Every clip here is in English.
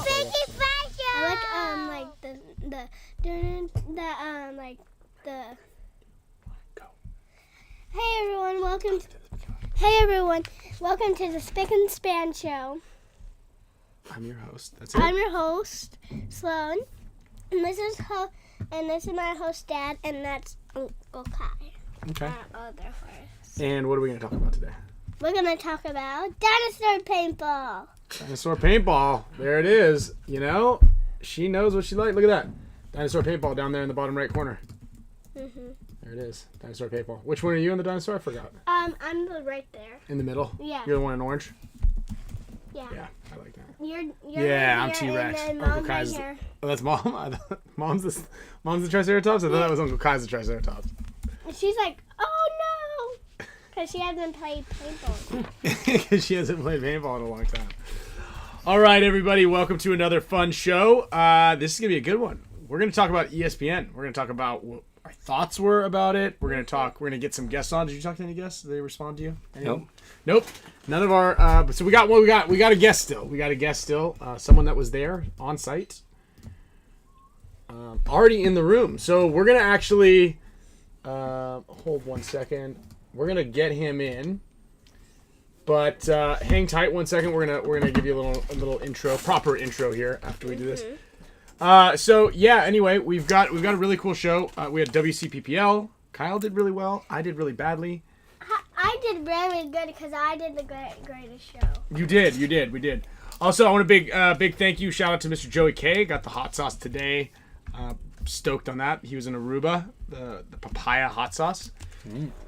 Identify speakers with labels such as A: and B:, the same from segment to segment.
A: Spicka Span Show.
B: I like the. Hey everyone, welcome to the Spicka Span Show.
C: I'm your host. That's it.
B: I'm your host, Sloan, and this is my host, Dad, and that's Uncle Kai.
C: Okay.
B: Our other host.
C: And what are we going to talk about today?
B: We're gonna talk about dinosaur paintball.
C: Dinosaur paintball. There it is. You know, she knows what she likes. Look at that. Dinosaur paintball down there in the bottom right corner.
B: Mhm.
C: There it is. Dinosaur paintball. Which one are you in the dinosaur? I forgot.
B: I'm right there.
C: In the middle?
B: Yeah.
C: You're the one in orange?
B: Yeah.
C: Yeah, I like that.
B: You're
C: Yeah, I'm
B: right here,
C: T-Rex.
B: and then
C: Uncle
B: Mom's right
C: Kai's.
B: here.
C: Oh, that's Mom? Mom's the Triceratops? I thought that was Uncle Kai's the Triceratops.
B: And she's like, oh no, because she hasn't played paintball.
C: Because she hasn't played paintball in a long time. All right, everybody, welcome to another fun show. This is going to be a good one. We're going to talk about ESPN. We're going to talk about what our thoughts were about it. We're going to get some guests on. Did you talk to any guests? Did they respond to you? Anyone? Nope. None of our, so we got a guest still. Someone that was there on site. Already in the room. So we're going to actually, hold one second. We're going to get him in. But hang tight one second. We're gonna give you a little intro, proper intro here after we do this. So yeah. Anyway, we've got a really cool show. We had WCPPL. Kyle did really well. I did really badly.
B: I did very good because I did the greatest show.
C: You did. We did. Also, I want a big thank you. Shout out to Mr. Joey K. Got the hot sauce today. Stoked on that. He was in Aruba, the papaya hot sauce.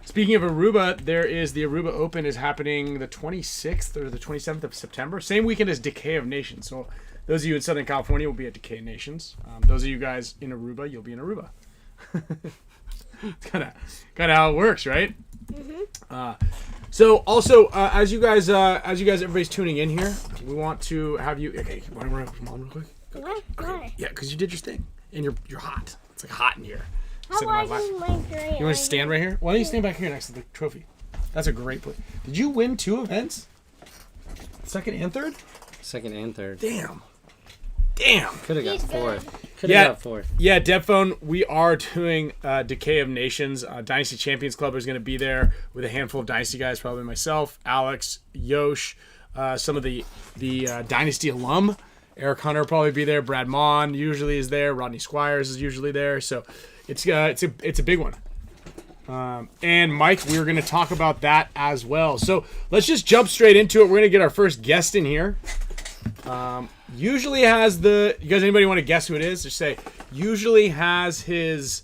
C: Speaking of Aruba, the Aruba Open is happening the 26th or the 27th of September. Same weekend as Decay of Nations. So those of you in Southern California will be at Decay of Nations. Those of you guys in Aruba, you'll be in Aruba. It's kind of how it works, right? Mm-hmm. So also, as you guys, everybody's tuning in here, we want to have you. Okay, want to run up to Mom real quick?
B: What? Why?
C: Yeah, because you did your thing, and you're hot. It's like hot in here.
B: How was my great?
C: You want to stand right here? Why don't you stand back here next to the trophy? That's a great place. Did you win 2 events? Second and third?
D: Second and third.
C: Damn.
D: Could have got fourth. Got fourth.
C: Yeah, Devphone, we are doing Decay of Nations. Dynasty Champions Club is going to be there with a handful of Dynasty guys, probably myself, Alex, Yosh, some of the Dynasty alum. Eric Hunter will probably be there. Brad Mon usually is there. Rodney Squires is usually there. So it's a big one. And Mike, we're going to talk about that as well. So let's just jump straight into it. We're going to get our first guest in here. Usually has you guys, anybody want to guess who it is? Just say, usually has his,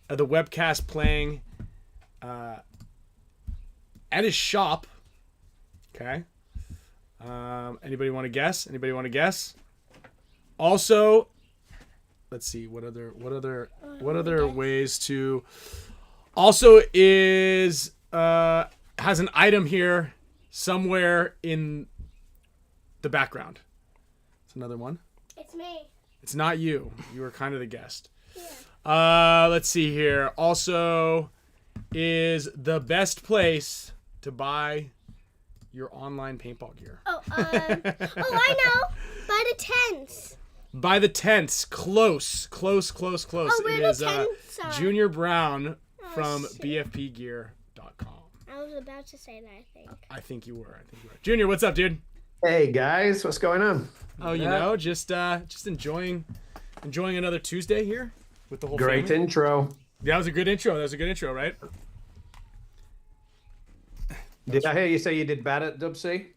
C: the webcast playing at his shop. Okay. Anybody want to guess? Also, let's see, what other ways to, also is, has an item here somewhere in the background. It's another one.
B: It's me.
C: It's not you. You were kind of the guest. Yeah. Let's see here. Also is the best place to buy your online paintball gear.
B: I know. By the tents.
C: By the tents. Close.
B: Oh, where
C: It
B: the
C: is
B: tents are.
C: Junior Brown from
B: shit.
C: BFPgear.com.
B: I was about to say that, I think.
C: I think you were. Junior, what's up, dude?
E: Hey guys, what's going on?
C: Oh, you know, just enjoying another Tuesday here with the whole
E: Great
C: family.
E: intro.
C: That was a good intro, right?
E: Did I hear you say you did bad at Dub C?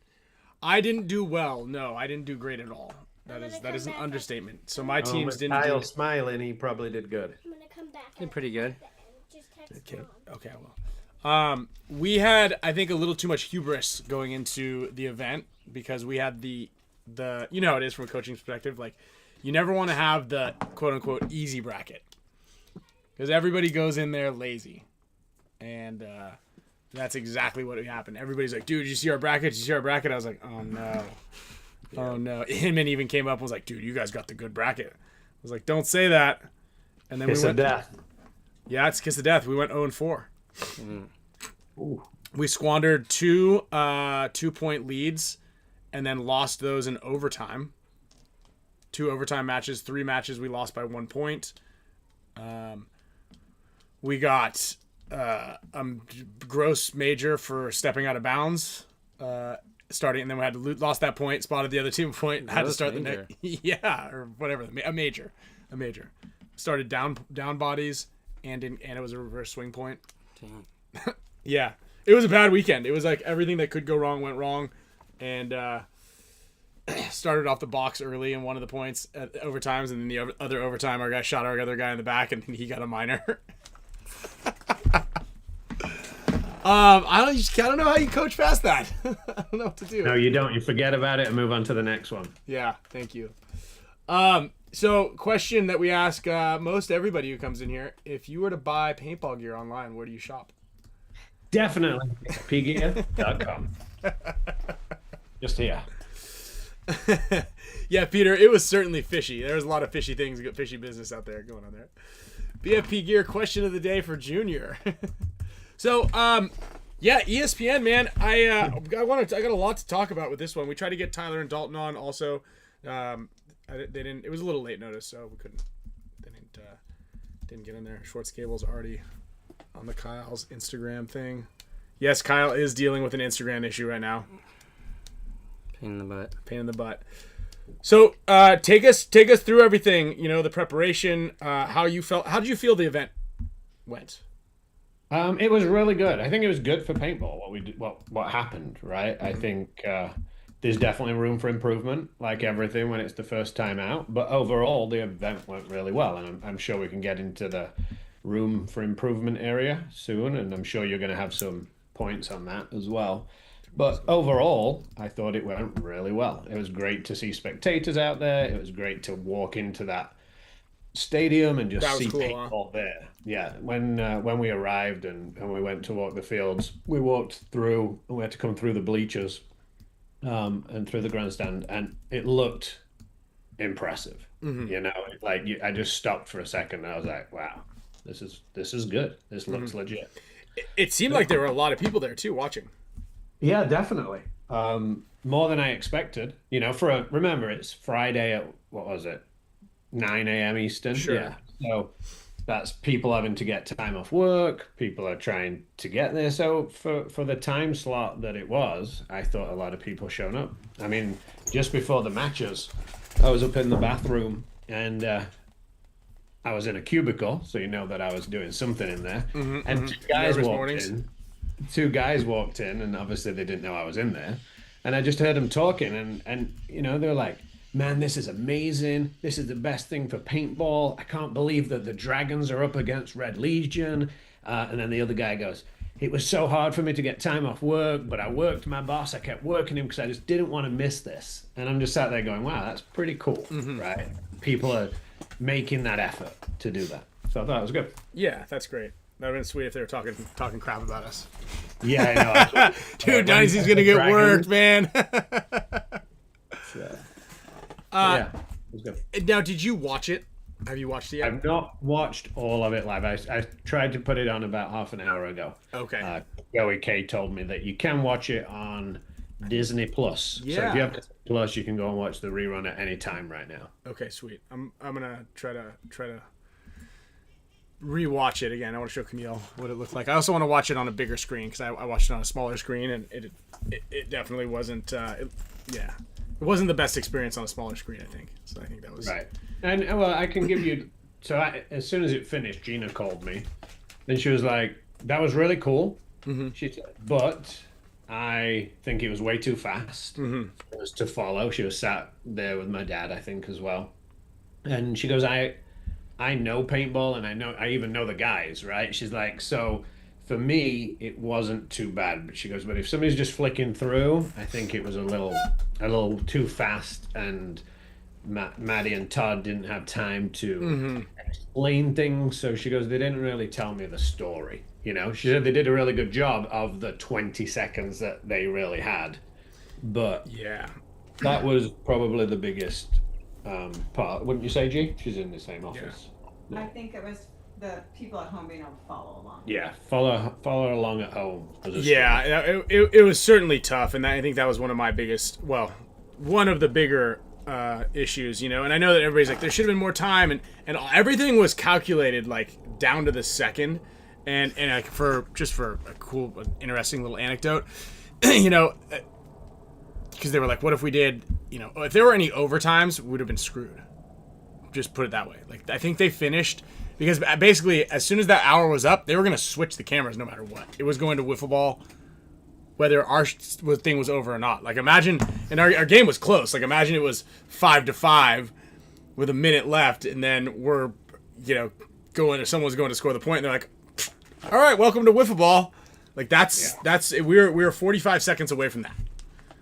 C: I didn't do well. No, I didn't do great at all. That is an understatement. So my teams didn't
E: Kyle
C: do.
E: smiling, he probably did good.
B: I'm going to come back.
D: Did pretty good.
B: Just text
C: Okay,
B: Mom.
C: okay, well. We had, I think, a little too much hubris going into the event because we had the you know how it is from a coaching perspective. Like, you never want to have the quote unquote easy bracket because everybody goes in there lazy, and that's exactly what happened. Everybody's like, "Dude, did you see our bracket? Did you see our bracket?" I was like, "Oh no, oh no." Hinman even came up and was like, "Dude, you guys got the good bracket." I was like, "Don't say that." And then
E: Kiss
C: we
E: of
C: went.
E: death.
C: Yeah, it's kiss of death. We went 0-4.
E: Ooh.
C: We squandered 2 2-point leads and then lost those in overtime. 2 overtime matches, 3 matches we lost by 1 point. We got gross major for stepping out of bounds. Starting, and then we had to lost that point, spotted the other team point, had to start the next. Yeah, or whatever. A major. Started down bodies, and it was a reverse swing point.
D: Damn.
C: Yeah, it was a bad weekend. It was like everything that could go wrong went wrong, and started off the box early in one of the points at overtimes, and then the other overtime, our guy shot our other guy in the back, and he got a minor. I don't know how you coach past that. I don't know what to do.
E: No, you don't. You forget about it and move on to the next one.
C: Yeah, thank you. So question that we ask most everybody who comes in here: if you were to buy paintball gear online, where do you shop?
E: Definitely pgear.com. Just here.
C: Yeah, Peter, it was certainly fishy. There was a lot of fishy things, fishy business out there going on there. BFP Gear question of the day for Junior. So, yeah, ESPN, man. I got a lot to talk about with this one. We tried to get Tyler and Dalton on also. They didn't. It was a little late notice, so we couldn't. They didn't get in there. Schwartz Cable's already on the Kyle's Instagram thing. Yes, Kyle is dealing with an Instagram issue right now.
D: Pain in the butt.
C: So, take us through everything. You know, the preparation. How you felt. How did you feel the event went?
E: It was really good. I think it was good for paintball. What we did, what happened, right? I think there's definitely room for improvement, like everything when it's the first time out. But overall, the event went really well, and I'm sure we can get into the room for improvement area soon, and I'm sure you're going to have some points on that as well. But overall, I thought it went really well. It was great to see spectators out there. It was great to walk into that stadium and just see paintball there. Yeah, when we arrived and we went to walk the fields, we walked through and we had to come through the bleachers and through the grandstand, and it looked impressive. You know, I just stopped for a second and I was like, wow, this is good. This looks legit.
C: It seemed like there were a lot of people there too watching.
E: Yeah, definitely. More than I expected. You know, remember it's Friday at, what was it, 9 a.m. Eastern?
C: Sure.
E: Yeah. So that's people having to get time off work. People are trying to get there. So for the time slot that it was, I thought a lot of people showed up. I mean, just before the matches, I was up in the bathroom and I was in a cubicle, so you know that I was doing something in there. And two guys walked in, and obviously they didn't know I was in there. And I just heard them talking, and you know, they were like, man, this is amazing. This is the best thing for paintball. I can't believe that the Dragons are up against Red Legion. And then the other guy goes, it was so hard for me to get time off work, but I worked my boss. I kept working him because I just didn't want to miss this. And I'm just sat there going, wow, that's pretty cool, right? People are making that effort to do that. So I thought it was good.
C: Yeah, that's great. That would have been sweet if they were talking crap about us.
E: Yeah, I know.
C: Dude, Dynasty's going to get worked, man.
E: Yeah, it was good.
C: Now, did you watch it? Have you watched it yet?
E: I've not watched all of it live. I tried to put it on about half an hour ago.
C: Okay.
E: Joey K told me that you can watch it on Disney Plus.
C: Yeah.
E: So if you have Disney Plus, you can go and watch the rerun at any time right now.
C: Okay, sweet. I'm gonna try to rewatch it again. I want to show Camille what it looked like. I also want to watch it on a bigger screen because I watched it on a smaller screen and it definitely wasn't. It wasn't the best experience on a smaller screen, I think. So I think that was
E: right. And well, I can give you. So as soon as it finished, Gina called me, and she was like, "That was really cool." She said, "But I think it was way too fast for us to follow." She was sat there with my dad, I think, as well, and she goes, "I know paintball, and I even know the guys, right?" She's like, "So." For me, it wasn't too bad, but she goes, but if somebody's just flicking through, I think it was a little too fast, and Maddie and Todd didn't have time to explain things. So she goes, they didn't really tell me the story. You know, she said they did a really good job of the 20 seconds that they really had, but
C: yeah,
E: that was probably the biggest part. Wouldn't you say, G? She's in the same office.
A: Yeah. I think it was the people at home being able to follow along.
E: Yeah, follow along at home.
C: Yeah, it was certainly tough, and I think that was one of my biggest, one of the bigger issues, you know. And I know that everybody's like, there should have been more time, and everything was calculated like down to the second. And like for a cool, interesting little anecdote, you know, because they were like, what if we did, you know, if there were any overtimes, we would have been screwed. Just put it that way. Like, I think they finished because basically as soon as that hour was up, they were going to switch the cameras no matter what. It was going to wiffle ball, whether our thing was over or not. Like, imagine, and our game was close. Like, imagine it was 5-5 with a minute left, and then we're, you know, someone's going to score the point, and they're like, all right, welcome to wiffle ball. Like, that's we were 45 seconds away from that.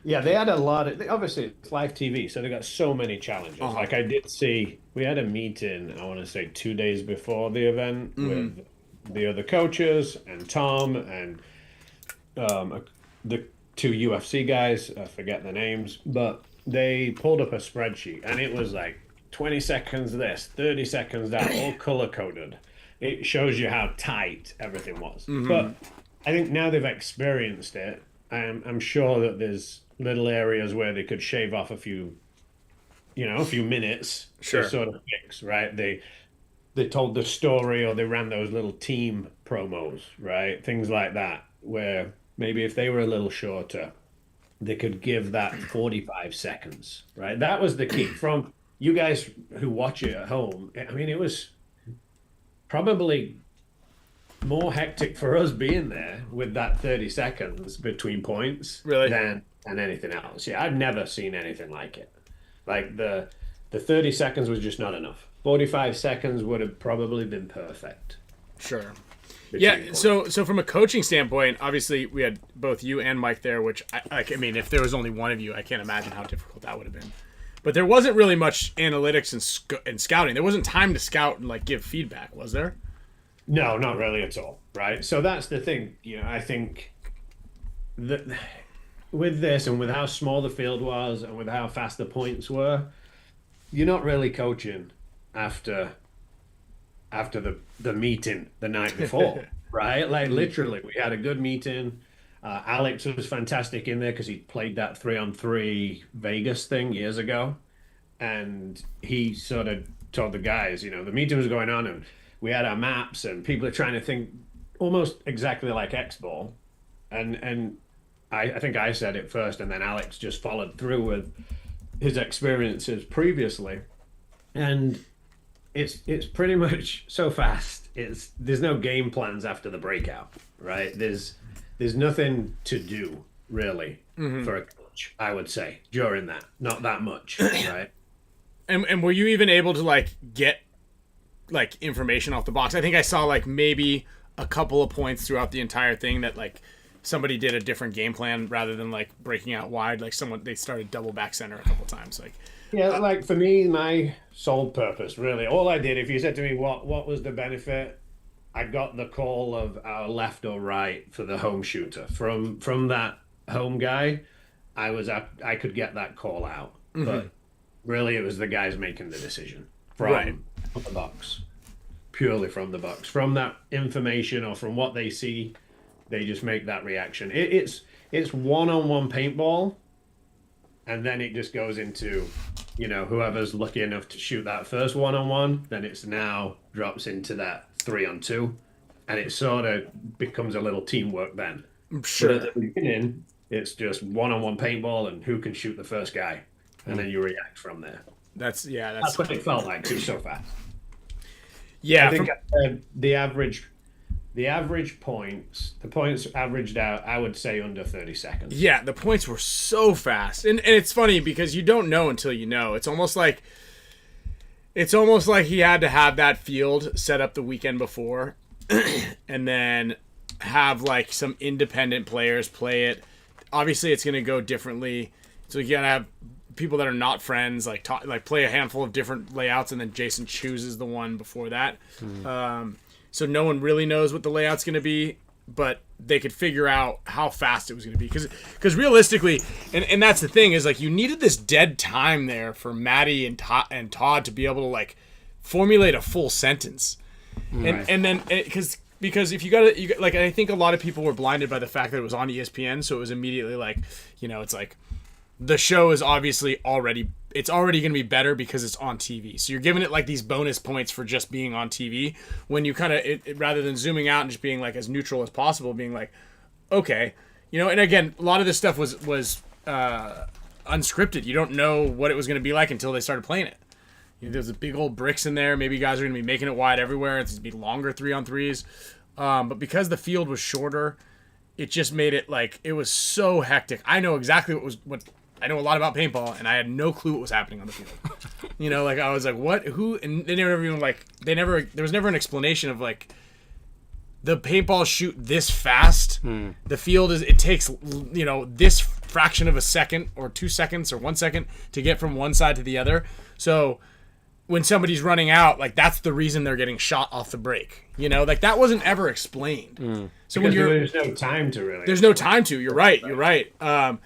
E: Yeah, they had a lot of, obviously it's live TV, so they got so many challenges. Like, I did see, we had a meeting, I want to say 2 days before the event with the other coaches and Tom and the two UFC guys, I forget the names, but they pulled up a spreadsheet and it was like 20 seconds this, 30 seconds that, all color-coded. It shows you how tight everything was. But I think now they've experienced it, I'm sure that there's little areas where they could shave off a few minutes to sort of fix, right? They told the story, or they ran those little team promos, right? Things like that, where maybe if they were a little shorter, they could give that 45 seconds, right? That was the key. From you guys who watch it at home, I mean, it was probably more hectic for us being there with that 30 seconds between points than anything else. Yeah, I've never seen anything like it. Like, the 30 seconds was just not enough. 45 seconds would have probably been perfect.
C: Sure. Yeah, so from a coaching standpoint, obviously we had both you and Mike there, which I mean, if there was only one of you, I can't imagine how difficult that would have been. But there wasn't really much analytics and scouting. There wasn't time to scout and like give feedback, was there?
E: No, not really at all, right? So that's the thing. You know, I think that with this and with how small the field was and with how fast the points were, you're not really coaching after the meeting the night before, right? Like, literally, we had a good meeting. Alex was fantastic in there because he played that 3-on-3 Vegas thing years ago. And he sort of told the guys, you know, the meeting was going on and we had our maps and people are trying to think almost exactly like X-Ball. And I think I said it first, and then Alex just followed through with his experiences previously. And it's pretty much so fast. There's no game plans after the breakout, right? There's nothing to do really for a coach, I would say, during that. Not that much, right?
C: And were you even able to like get like information off the box? I think I saw like maybe a couple of points throughout the entire thing that like somebody did a different game plan rather than like breaking out wide. Like they started double back center a couple times. Like,
E: yeah, like for me, my sole purpose really, all I did, if you said to me what was the benefit, I got the call of our left or right for the home shooter from that home guy. I could get that call out, but really it was the guys making the decision from the box, purely from the box, from that information or from what they see. They just make that reaction. It's one-on-one paintball, and then it just goes into, you know, whoever's lucky enough to shoot that first one-on-one, then it's now drops into that 3-on-2, and it sort of becomes a little teamwork then.
C: Sure.
E: But at the beginning, it's just one-on-one paintball and who can shoot the first guy, and then you react from there. That's what it felt like. It was so fast.
C: Yeah,
E: I think the average points, averaged out, I would say under 30 seconds.
C: Yeah, the points were so fast. And it's funny because you don't know until you know. It's almost like he had to have that field set up the weekend before and then have like some independent players play it. Obviously, it's going to go differently. So you got to have people that are not friends like play a handful of different layouts, and then Jason chooses the one before that. So no one really knows what the layout's going to be, but they could figure out how fast it was going to be. Because realistically, and that's the thing, is like you needed this dead time there for Maddie and Todd to be able to like formulate a full sentence. Right. And then because if you got like, I think a lot of people were blinded by the fact that it was on ESPN, so it was immediately like, you know, it's like the show is obviously already it's already going to be better because it's on TV. So you're giving it like these bonus points for just being on TV when you kind of, rather than zooming out and just being like as neutral as possible, being like, okay, you know, and again, a lot of this stuff was unscripted. You don't know what it was going to be like until they started playing it. You know, there's a big old bricks in there. Maybe guys are going to be making it wide everywhere. It's going to be longer 3-on-3s. But because the field was shorter, it just made it like, it was so hectic. I know exactly what I know a lot about paintball, and I had no clue what was happening on the field. You know, like I was like, what, who, and they never even like, there was never an explanation of like, the paintballs shoot this fast. The field it takes, you know, this fraction of a second or 2 seconds or 1 second to get from one side to the other. So when somebody's running out, like that's the reason they're getting shot off the break. You know, like that wasn't ever explained. So
E: because
C: when
E: there's no time to really.
C: There's no time to. You're right. You're right. And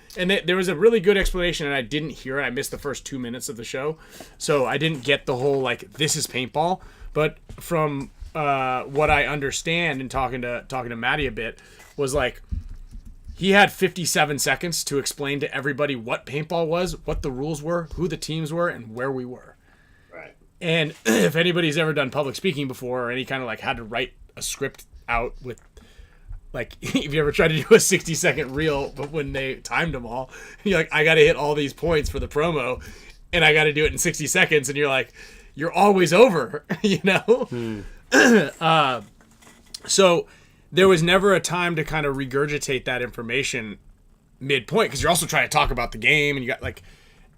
C: there was a really good explanation, and I didn't hear it. I missed the first 2 minutes of the show, so I didn't get the whole like this is paintball. But from what I understand and talking to Maddie a bit was like he had 57 seconds to explain to everybody what paintball was, what the rules were, who the teams were, and where we were.
E: Right. And
C: if anybody's ever done public speaking before or any kind of like had to write a script out with like if you ever tried to do a 60-second reel, but when they timed them all, you're like, I got to hit all these points for the promo and I got to do it in 60 seconds. And you're like, you're always over, you know? So there was never a time to kind of regurgitate that information midpoint because you're also trying to talk about the game and you got like,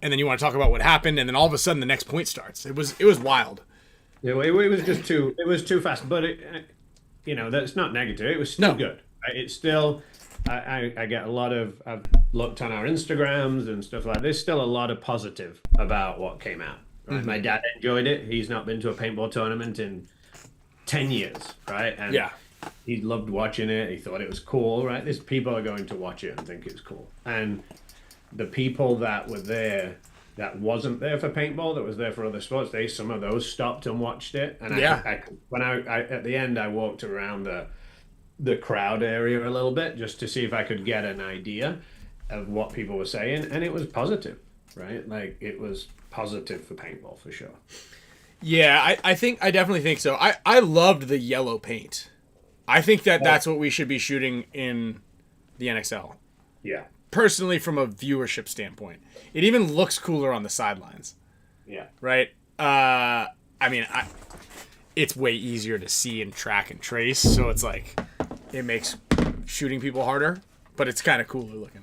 C: and then you want to talk about what happened and then all of a sudden the next point starts. It was wild.
E: Yeah, it was just too fast, but you know, that's not negative. It was still good. It's still, I get a lot of, I've looked on our Instagrams and stuff like that. There's still a lot of positive about what came out. Right? My dad enjoyed it. He's not been to a paintball tournament in 10 years, right? And he loved watching it. He thought it was cool, right? There's people are going to watch it and think it's cool. And the people that were there that wasn't there for paintball, that was there for other sports, some of those stopped and watched it. And when I at the end, I walked around the crowd area a little bit just to see if I could get an idea of what people were saying, and it was positive, right? Like it was positive for paintball for sure.
C: Yeah, I definitely think so. I loved the yellow paint. I think that's what we should be shooting in the NXL.
E: Yeah.
C: Personally, from a viewership standpoint, it even looks cooler on the sidelines.
E: Yeah.
C: Right. I mean, it's way easier to see and track and trace, so it's like it makes shooting people harder, but it's kind of cooler looking.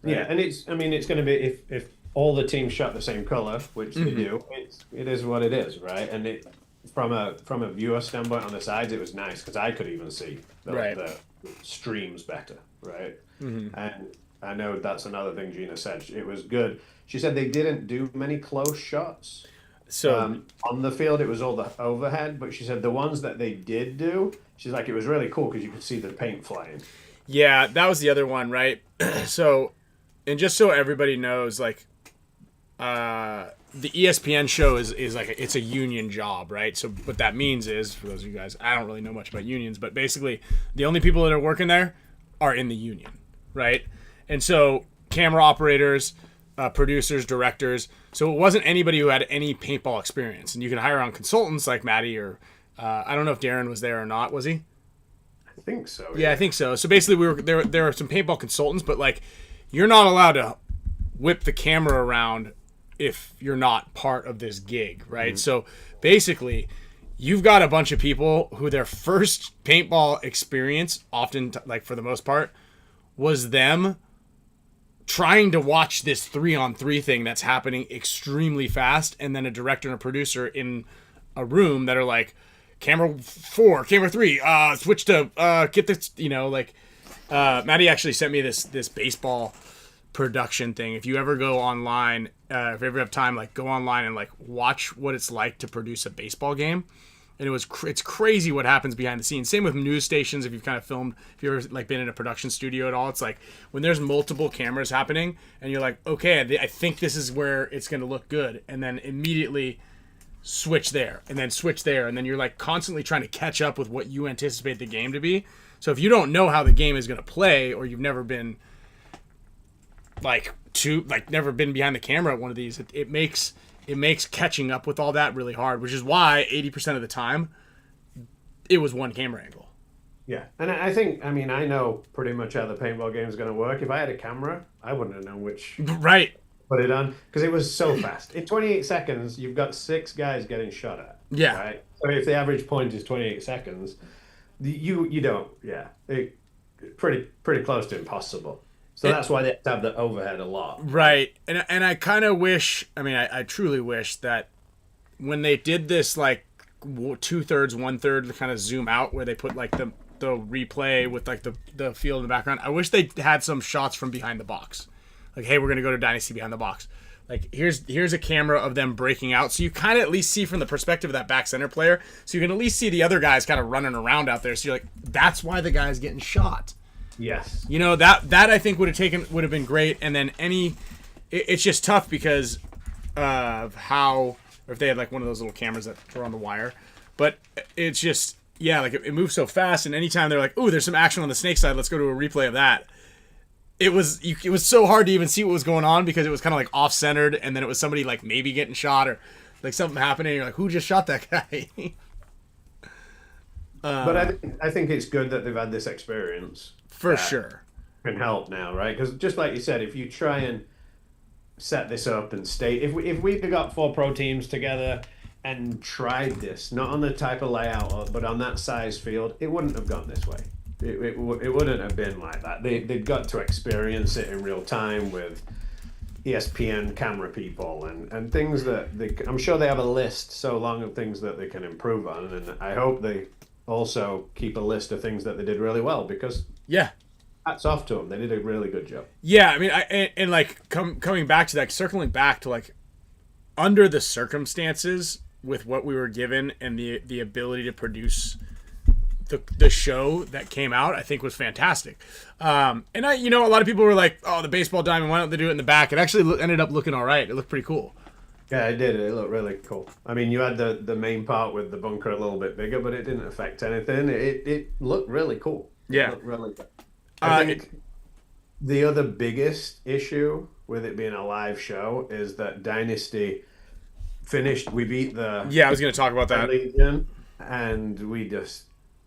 E: Right? Yeah, and it's going to be if all the teams shot the same color, which they do, it is what it is, right? And it from a viewer standpoint on the sides, it was nice because I could even see the streams better, right? And I know that's another thing Gina said. It was good. She said they didn't do many close shots. So on the field, it was all the overhead. But she said the ones that they did do, she's like, it was really cool because you could see the paint flying.
C: Yeah, that was the other one, right? So, and just so everybody knows, like, the ESPN show is like it's a union job, right? So what that means is, for those of you guys, I don't really know much about unions, but basically the only people that are working there are in the union, right? And so camera operators, producers, directors. So it wasn't anybody who had any paintball experience. And you can hire on consultants like Maddie or I don't know if Darren was there or not. Was he?
E: I think so.
C: Yeah, I think so. So basically there were some paintball consultants, but like you're not allowed to whip the camera around if you're not part of this gig, right? So basically you've got a bunch of people who their first paintball experience, often like for the most part, was them trying to watch this 3-on-3 thing that's happening extremely fast, and then a director and a producer in a room that are like, camera 4, camera 3, switch to get this, you know, like Maddie actually sent me this baseball production thing. If you ever go online, if you ever have time, like go online and like watch what it's like to produce a baseball game. And it's crazy what happens behind the scenes. Same with news stations. If you've kind of filmed, if you've ever like been in a production studio at all, it's like when there's multiple cameras happening and you're like, okay, I think this is where it's going to look good. And then immediately switch there and then switch there. And then you're like constantly trying to catch up with what you anticipate the game to be. So if you don't know how the game is going to play, or you've never been like never been behind the camera at one of these, it makes catching up with all that really hard, which is why 80% of the time it was one camera angle.
E: Yeah, and I think, I mean, I know pretty much how the paintball game is going to work. If I had a camera, I wouldn't have known which
C: Right.
E: put it on, because it was so fast. In 28 seconds, you've got 6 guys getting shot at.
C: Yeah.
E: Right? So if the average point is 28 seconds, you don't, pretty close to impossible. So that's why they have to have the overhead a lot.
C: Right. And I kind of wish, I truly wish that when they did this, like, 2/3, 1/3, the kind of zoom out where they put, like, the replay with, like, the field in the background, I wish they had some shots from behind the box. Like, hey, we're going to go to Dynasty behind the box. Like, here's a camera of them breaking out. So you kind of at least see from the perspective of that back center player. So you can at least see the other guys kind of running around out there. So you're like, that's why the guy's getting shot.
E: Yes.
C: You know, that I think would have been great. And then it's just tough because of how, or if they had like one of those little cameras that were on the wire. But it's just, yeah, like it moves so fast. And anytime they're like, ooh, there's some action on the snake side, let's go to a replay of that. It was so hard to even see what was going on because it was kind of like off-centered, and then it was somebody like maybe getting shot or like something happening. And you're like, who just shot that guy?
E: But I think it's good that they've had this experience.
C: For sure.
E: Can help now, right? Because just like you said, if you try and set this up and stay, if we'd have got 4 pro teams together and tried this, not on the type of layout, but on that size field, it wouldn't have gone this way. It wouldn't have been like that. They've got to experience it in real time with ESPN camera people and things that I'm sure they have a list so long of things that they can improve on, and I hope they also keep a list of things that they did really well, because hats off to them. They did a really good job.
C: Yeah, I mean, and like coming back to that, circling back to like under the circumstances with what we were given and the ability to produce the show that came out, I think was fantastic. And a lot of people were like, oh, the baseball diamond, why don't they do it in the back? It actually ended up looking all right. It looked pretty cool.
E: Yeah, it did. It looked really cool. I mean, you had the main part with the bunker a little bit bigger, but it didn't affect anything. It looked really cool.
C: Yeah.
E: It looked really good. I think the other biggest issue with it being a live show is that Dynasty finished. We beat the
C: I was going to talk about that.
E: Legion, and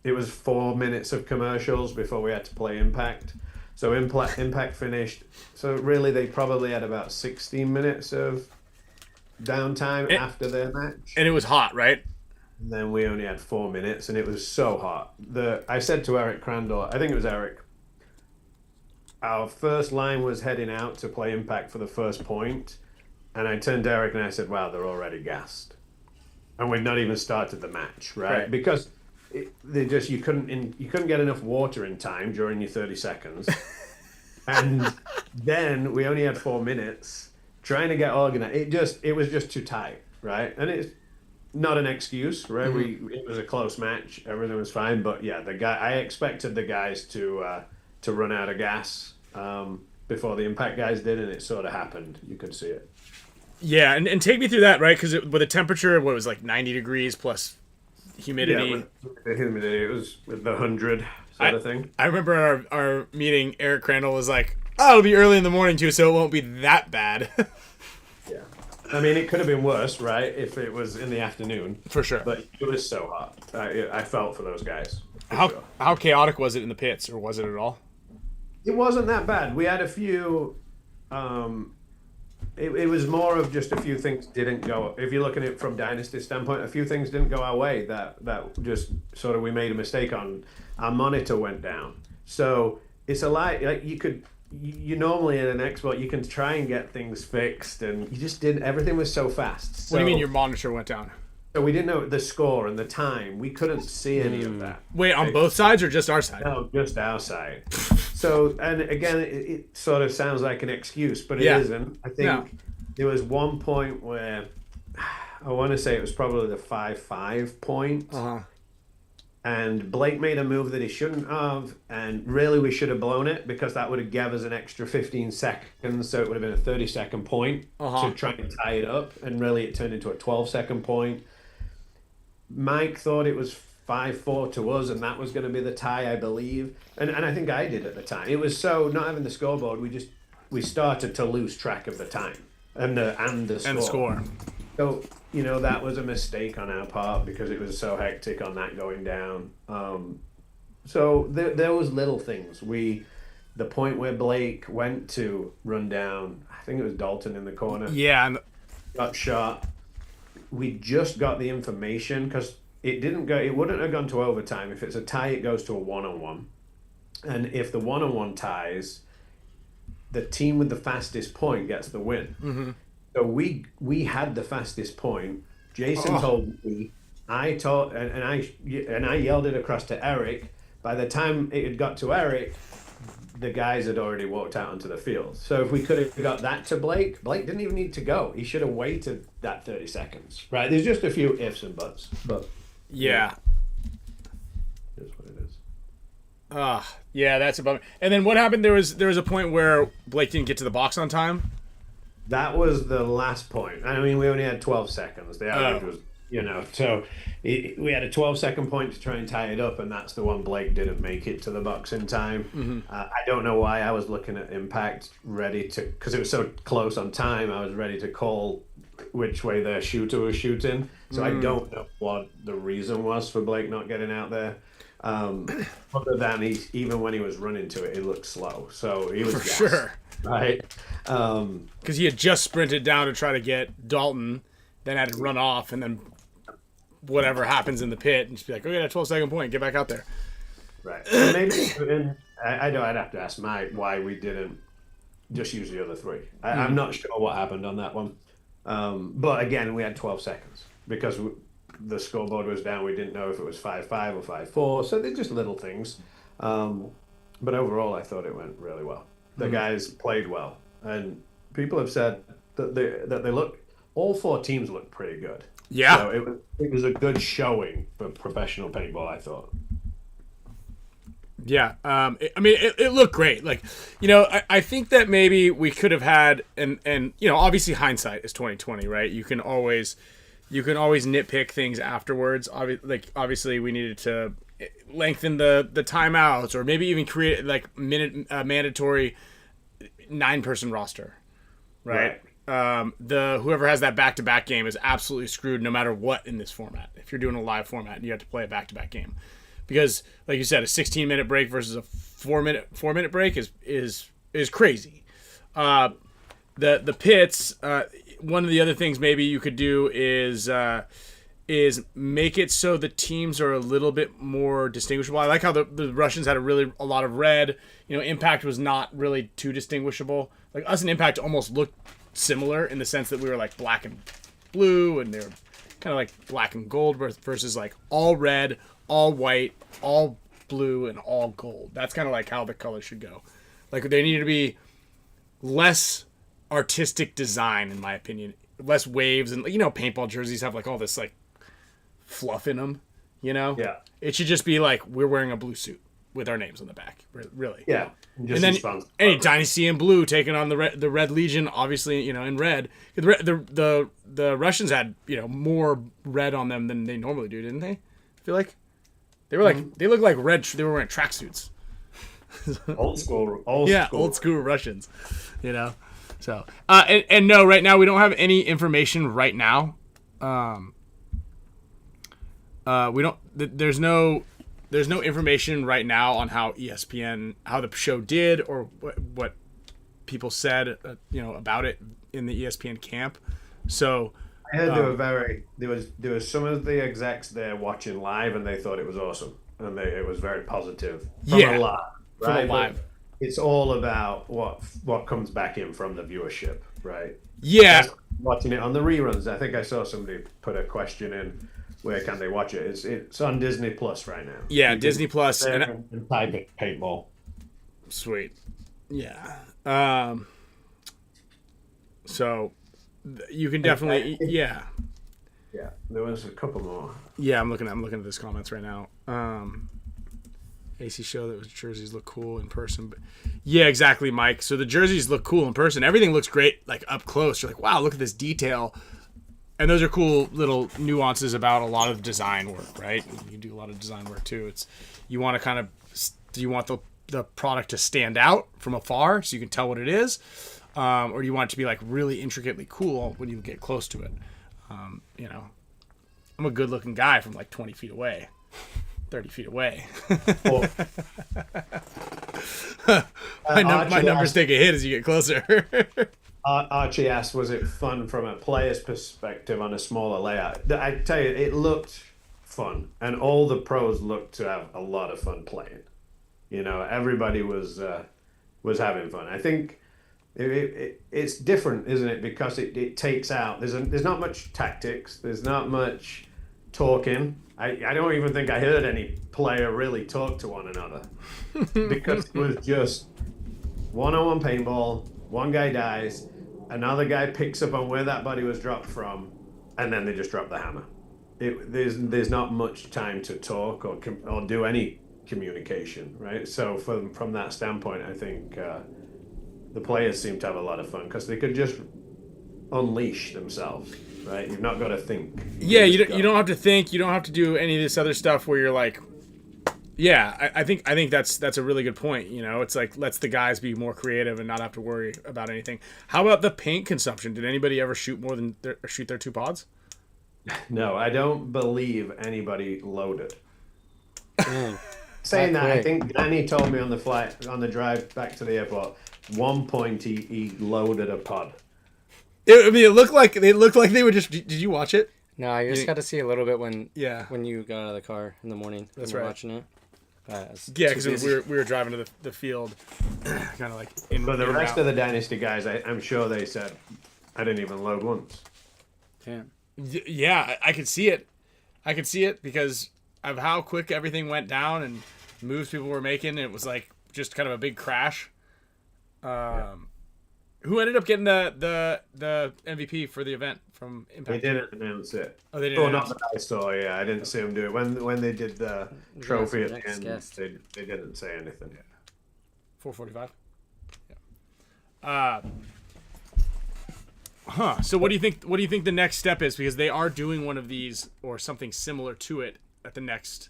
E: it was 4 minutes of commercials before we had to play Impact. So Impact finished. So really, they probably had about 16 minutes of downtime after their match.
C: And it was hot, right?
E: And then we only had 4 minutes, and it was so hot. I said to Eric Crandall, I think it was Eric, our first line was heading out to play Impact for the first point, and I turned to Eric and I said, wow, they're already gassed. And we'd not even started the match, right? Because you couldn't get enough water in time during your 30 seconds. And then we only had 4 minutes trying to get organized. It was just too tight, right? And it's not an excuse, right? Mm-hmm. It was a close match. Everything was fine, but yeah, I expected the guys to run out of gas before the Impact guys did, and it sort of happened. You could see it.
C: Yeah, and take me through that, right? Because with a temperature, what was like 90 degrees plus humidity.
E: Yeah, with the humidity, it was with the 100 sort of thing.
C: I remember our meeting, Eric Crandall was like, oh, it'll be early in the morning too, so it won't be that bad.
E: Yeah. I mean, it could have been worse, right, if it was in the afternoon.
C: For sure.
E: But it was so hot. I felt for those guys.
C: How chaotic was it in the pits, or was it at all?
E: It wasn't that bad. We had a few... It was more of just a few things didn't go. If you're looking at it from Dynasty standpoint, a few things didn't go our way that just sort of we made a mistake on. Our monitor went down, so it's like you normally in an export you can try and get things fixed, and you just didn't. Everything was so fast. So,
C: what do you mean your monitor went down?
E: So we didn't know the score and the time. We couldn't see any of that.
C: Wait, on both sides or just our side?
E: No, just our side. So, and again, it sort of sounds like an excuse, but it isn't. I think there was one point where I want to say it was probably the 5-5 point. And Blake made a move that he shouldn't have, and really we should have blown it because that would have given us an extra 15 seconds, so it would have been a 30-second point to try and tie it up, and really it turned into a 12-second point. Mike thought it was 5-4 to us, and that was going to be the tie, I believe. And I think I did at the time. It was so, not having the scoreboard, we just we started to lose track of the time and the score. So, that was a mistake on our part because it was so hectic on that going down. So there was little things. The point where Blake went to run down, I think it was Dalton in the corner.
C: Yeah.
E: Got shot. We just got the information because it wouldn't have gone to overtime. If it's a tie, it goes to a 1-on-1. And if the 1-on-1 ties, the team with the fastest point gets the win.
C: Mm-hmm.
E: So we had the fastest point. Jason told me, I told, and I yelled it across to Eric. By the time it had got to Eric, the guys had already walked out onto the field. So if we could have got that to Blake didn't even need to go. He should have waited that 30 seconds. Right? There's just a few ifs and buts, but
C: yeah.
E: That's what it is.
C: Yeah, that's a bummer. And then what happened? There was a point where Blake didn't get to the box on time.
E: That was the last point. I mean, we only had 12 seconds. The average was, so we had a 12-second point to try and tie it up, and that's the one Blake didn't make it to the box in time.
C: Mm-hmm.
E: I don't know why. I was looking at Impact, because it was so close on time, I was ready to call which way their shooter was shooting. So I don't know what the reason was for Blake not getting out there. Other than even when he was running to it, he looked slow. So he was gassed,
C: sure.
E: Right?
C: Because he had just sprinted down to try to get Dalton, then had to run off, and then whatever happens in the pit, and just be like, okay, that 12-second point, get back out there.
E: Right. And maybe, I know I'd have to ask Mike why we didn't just use the other three. I'm not sure what happened on that one. But again, we had 12 seconds because the scoreboard was down. We didn't know if it was 5-5 or 5-4. So they're just little things. But overall, I thought it went really well. The guys played well. And people have said that they look, all four teams look pretty good.
C: Yeah.
E: So it was a good showing for professional paintball, I thought.
C: Yeah. It looked great. Like, I think that maybe we could have had, and obviously hindsight is 2020, right? You can always nitpick things afterwards. Obviously we needed to lengthen the timeouts, or maybe even create like mandatory 9-person roster, right? Whoever has that back-to-back game is absolutely screwed no matter what in this format. If you're doing a live format, you have to play a back-to-back game. Because, like you said, a 16-minute break versus a 4-minute break is crazy. The pits. One of the other things maybe you could do is make it so the teams are a little bit more distinguishable. I like how the Russians had a lot of red. Impact was not really too distinguishable. Like us and Impact almost looked similar in the sense that we were like black and blue, and they were kind of like black and gold versus like all red, all white, all blue, and all gold. That's kind of like how the colors should go. Like they need to be less artistic design, in my opinion, less waves, and paintball jerseys have like all this like fluff in them.
E: Yeah. It
C: should just be like we're wearing a blue suit with our names on the back, really.
E: Yeah.
C: And then any Dynasty in blue taking on the Red Legion, obviously, in red. The Russians had more red on them than they normally do, didn't they? I feel like they were like they looked like red. They were wearing tracksuits.
E: Old school
C: Russians, So and no, right now we don't have any information right now. We don't. There's no information right now on how the show did, or what people said, about it in the ESPN camp. So
E: I heard there was some of the execs there watching live, and they thought it was awesome, and it was very positive from a lot, right?
C: From a live.
E: But it's all about what comes back in from the viewership, right?
C: Yeah.
E: Watching it on the reruns, I think I saw somebody put a question in. Where can they watch it? It's on Disney Plus right now.
C: Yeah, Disney Plus
E: and type it paintball.
C: Sweet. Yeah. So you can definitely Yeah,
E: there was a couple more.
C: Yeah, I'm looking at this comments right now. AC show that was jerseys look cool in person, but yeah, exactly, Mike. So the jerseys look cool in person. Everything looks great, like up close. You're like, wow, look at this detail. And those are cool little nuances about a lot of design work, right? You do a lot of design work too. You want to kind of, you want the the product to stand out from afar so you can tell what it is, or do you want it to be like really intricately cool when you get close to it? You know, I'm a good looking guy from like 20 feet away, 30 feet away.
E: Well,
C: my numbers take a hit as you get closer.
E: Archie asked, was it fun from a player's perspective on a smaller layout? I tell you, it looked fun, and all the pros looked to have a lot of fun playing. You know, everybody was having fun. I think it's different, isn't it? Because it takes out. There's not much tactics. There's not much talking. I don't even think I heard any player really talk to one another because it was just one-on-one paintball. One guy dies, another guy picks up on where that body was dropped from, and then they just drop the hammer. There's not much time to talk or do any communication, right? So from that standpoint, I think the players seem to have a lot of fun because they could just unleash themselves, right? You've not got to think.
C: Yeah, you don't have to think. You don't have to do any of this other stuff where you're like, yeah, I think that's a really good point. You know, it's like lets the guys be more creative and not have to worry about anything. How about the paint consumption? Did anybody ever shoot their 2 pods?
E: No, I don't believe anybody loaded. Saying that, I think Danny told me on the drive back to the airport, one point he loaded a pod.
C: It looked like they were just. Did you watch it?
D: No, I just got to see a little bit when you got out of the car in the morning.
C: That's
D: right.
C: Watching
D: it.
C: Yeah, because we were driving to the field, kind of like.
E: But the rest of the Dynasty guys, I'm sure they said, I didn't even load once.
D: Damn.
C: Yeah, I could see it. I could see it because of how quick everything went down and moves people were making. It was like just kind of a big crash. Who ended up getting the MVP for the event from Impact?
E: They didn't announce it.
C: Oh, they didn't.
E: Not that I saw. Yeah, I didn't see them do it when they did the trophy at the end. They didn't say anything.
C: Yeah. 4:45. Yeah. So what do you think? What do you think the next step is? Because they are doing one of these or something similar to it at the next.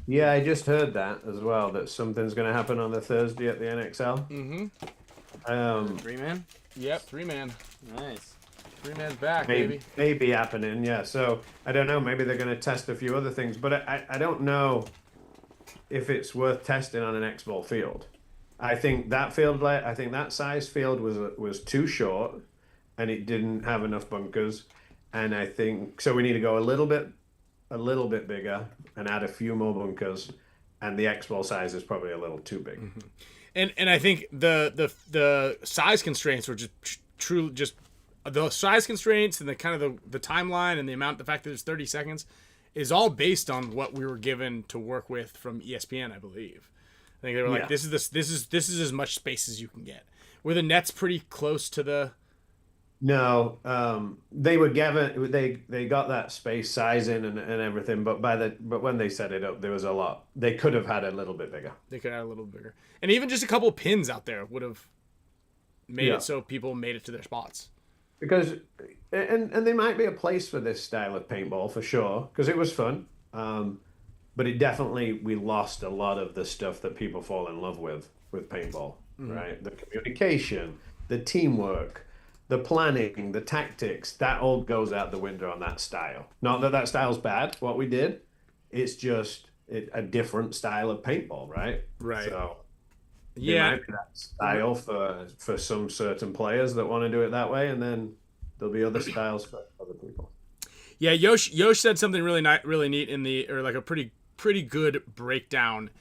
E: Yeah, I just heard that as well. That something's going to happen on the Thursday at the NXL.
C: Mm-hmm.
D: 3-man?
C: Yep, 3-man.
D: Nice.
C: 3-man's back, baby.
E: Maybe happening, yeah. So I don't know. Maybe they're going to test a few other things, but I don't know if it's worth testing on an X-ball field. I think that size field was too short, and it didn't have enough bunkers. And I think so. We need to go a little bit bigger and add a few more bunkers. And the X-ball size is probably a little too big.
C: Mm-hmm. And I think the size constraints were just the size constraints and the kind of the timeline and the fact that it's 30 seconds is all based on what we were given to work with from ESPN, I believe. I think they were like, this is as much space as you can get. Were the nets pretty close to the?
E: No, they were given they got that space sizing and everything, but when they set it up, there was a lot. They could have had a little bit bigger.
C: They could have had a little bigger, and even just a couple of pins out there would have made it so people made it to their spots.
E: Because and there might be a place for this style of paintball for sure, because it was fun. But it definitely we lost a lot of the stuff that people fall in love with paintball, right? The communication, the teamwork. The planning, the tactics, that all goes out the window on that style. Not that style's bad, what we did. It's just a different style of paintball, right?
C: Right.
E: So,
C: yeah.
E: Might be that style for some certain players that want to do it that way, and then there'll be other styles for other people.
C: Yeah, Yosh said something really neat like a pretty good breakdown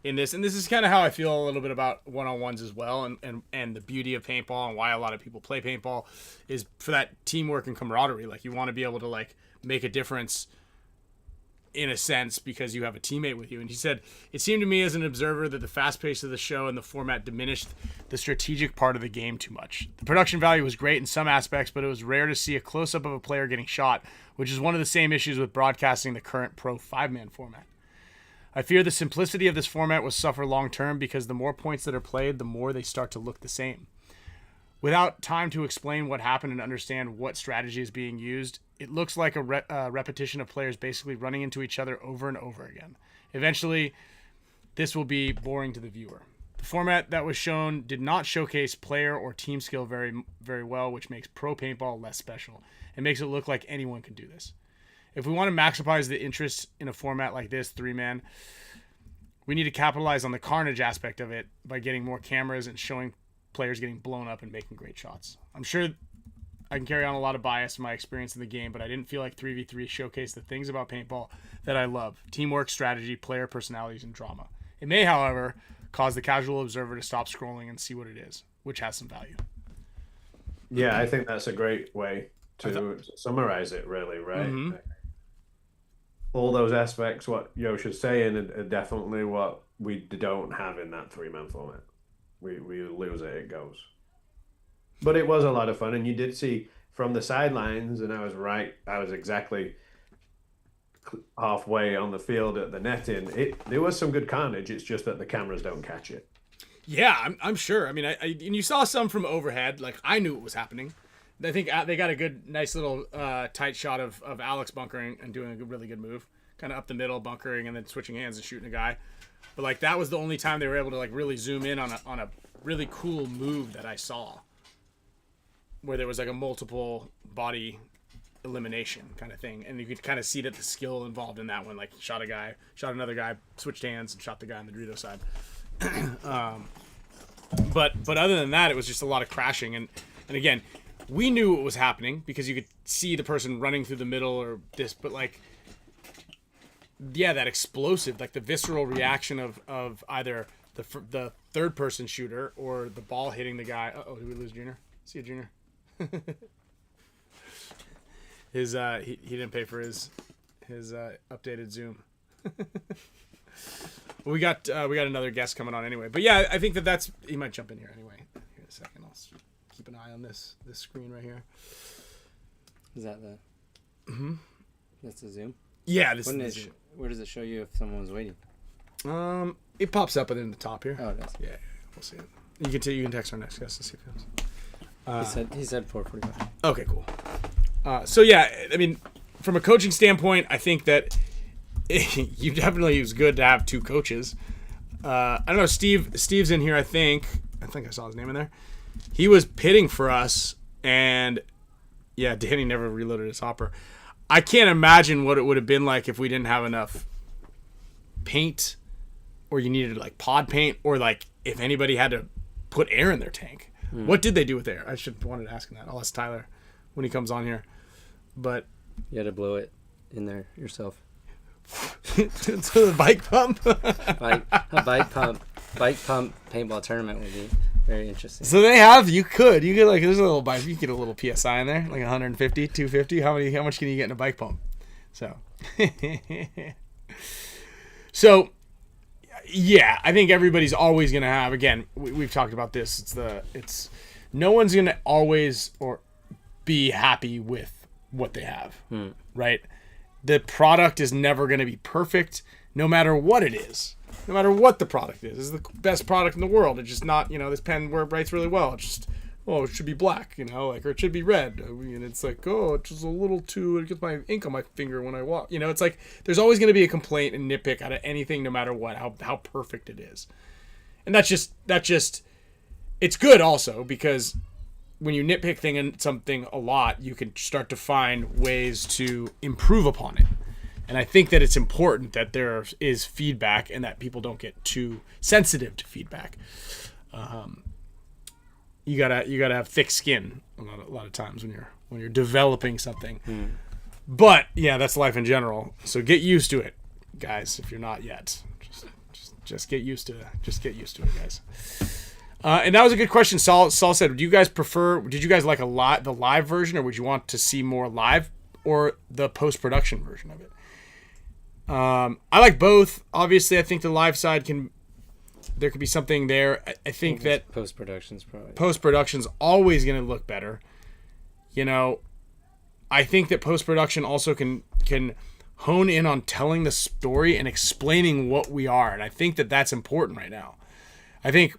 C: in this, and this is kind of how I feel a little bit about one-on-ones as well, and the beauty of paintball and why a lot of people play paintball is for that teamwork and camaraderie. Like you want to be able to like make a difference in a sense because you have a teammate with you. And he said, it seemed to me as an observer that the fast pace of the show and the format diminished the strategic part of the game too much. The production value was great in some aspects, but it was rare to see a close-up of a player getting shot, which is one of the same issues with broadcasting the current pro 5-man format. I fear the simplicity of this format will suffer long-term because the more points that are played, the more they start to look the same. Without time to explain what happened and understand what strategy is being used, it looks like a repetition of players basically running into each other over and over again. Eventually, this will be boring to the viewer. The format that was shown did not showcase player or team skill very, very well, which makes pro paintball less special. It makes it look like anyone can do this. If we want to maximize the interest in a format like this, 3-man, we need to capitalize on the carnage aspect of it by getting more cameras and showing players getting blown up and making great shots. I'm sure I can carry on a lot of bias in my experience in the game, but I didn't feel like 3v3 showcased the things about paintball that I love: teamwork, strategy, player personalities, and drama. It may, however, cause the casual observer to stop scrolling and see what it is, which has some value.
E: Yeah, I think that's a great way to summarize it, really, right?
C: Mm-hmm.
E: All those aspects, what Yosh is saying, are definitely what we don't have in that 3-man format. We lose it, it goes. But it was a lot of fun, and you did see from the sidelines, and I was right, I was exactly halfway on the field at the netting. There was some good carnage, it's just that the cameras don't catch it.
C: Yeah, I'm sure. I mean, and you saw some from overhead. Like, I knew it was happening. I think they got a good, nice little tight shot of Alex bunkering and doing a really good move. Kind of up the middle, bunkering, and then switching hands and shooting a guy. But, like, that was the only time they were able to, like, really zoom in on a really cool move that I saw, where there was, like, a multiple body elimination kind of thing. And you could kind of see that the skill involved in that one. Like, shot a guy, shot another guy, switched hands, and shot the guy on the Dorito side. But other than that, it was just a lot of crashing. And again, we knew what was happening because you could see the person running through the middle or this, but like, yeah, that explosive, like the visceral reaction of either the third person shooter or the ball hitting the guy. Uh-oh, did we lose Junior? See you, Junior. He didn't pay for his updated Zoom. We got another guest coming on anyway, but yeah, I think that's he might jump in here anyway. Here in a second, I'll keep an eye on this screen right here.
D: Is that the?
C: Mm-hmm.
D: That's the Zoom.
C: Yeah,
D: where does it show you if someone was waiting?
C: It pops up in the top here.
D: Oh, it does.
C: Yeah, we'll see it. You can text our next guest to see if it comes.
D: He said 4:45.
C: Okay, cool. So yeah, I mean, from a coaching standpoint, I think that you definitely, it was good to have two coaches. I don't know, Steve's in here, I think I saw his name in there. He was pitting for us, and yeah, Danny never reloaded his hopper. I can't imagine what it would have been like if we didn't have enough paint, or you needed like pod paint, or like if anybody had to put air in their tank. What did they do with air? I should wanted to ask him that. I'll ask Tyler when he comes on here. But
D: you had to blow it in there yourself.
C: To the bike pump.
D: A bike pump paintball tournament would be very interesting.
C: So they have, you could like, there's a little bike, you get a little PSI in there, like 150, 250. How much can you get in a bike pump? So yeah, I think everybody's always going to have, again, we've talked about this. It's no one's going to always or be happy with what they have, right? The product is never going to be perfect, no matter what it is. No matter what the product is. This is the best product in the world. It's just not, this pen writes really well. It's just, it should be black, or it should be red. And it's like, it's just a little too, it gets my ink on my finger when I walk. It's like, there's always going to be a complaint and nitpick out of anything, no matter what, how perfect it is. And that's just, it's good also, because when you nitpick something a lot, you can start to find ways to improve upon it. And I think that it's important that there is feedback and that people don't get too sensitive to feedback. You gotta have thick skin a lot of times when you're developing something. But yeah, that's life in general. So get used to it, guys. If you're not yet, just get used to it. Just get used to it, guys. And that was a good question. Saul said, did you guys like the live version, or would you want to see more live, or the post-production version of it? I like both. Obviously, I think the live side there could be something there. I think that post-production's always going to look better. I think that post-production also can hone in on telling the story and explaining what we are. And I think that that's important right now. I think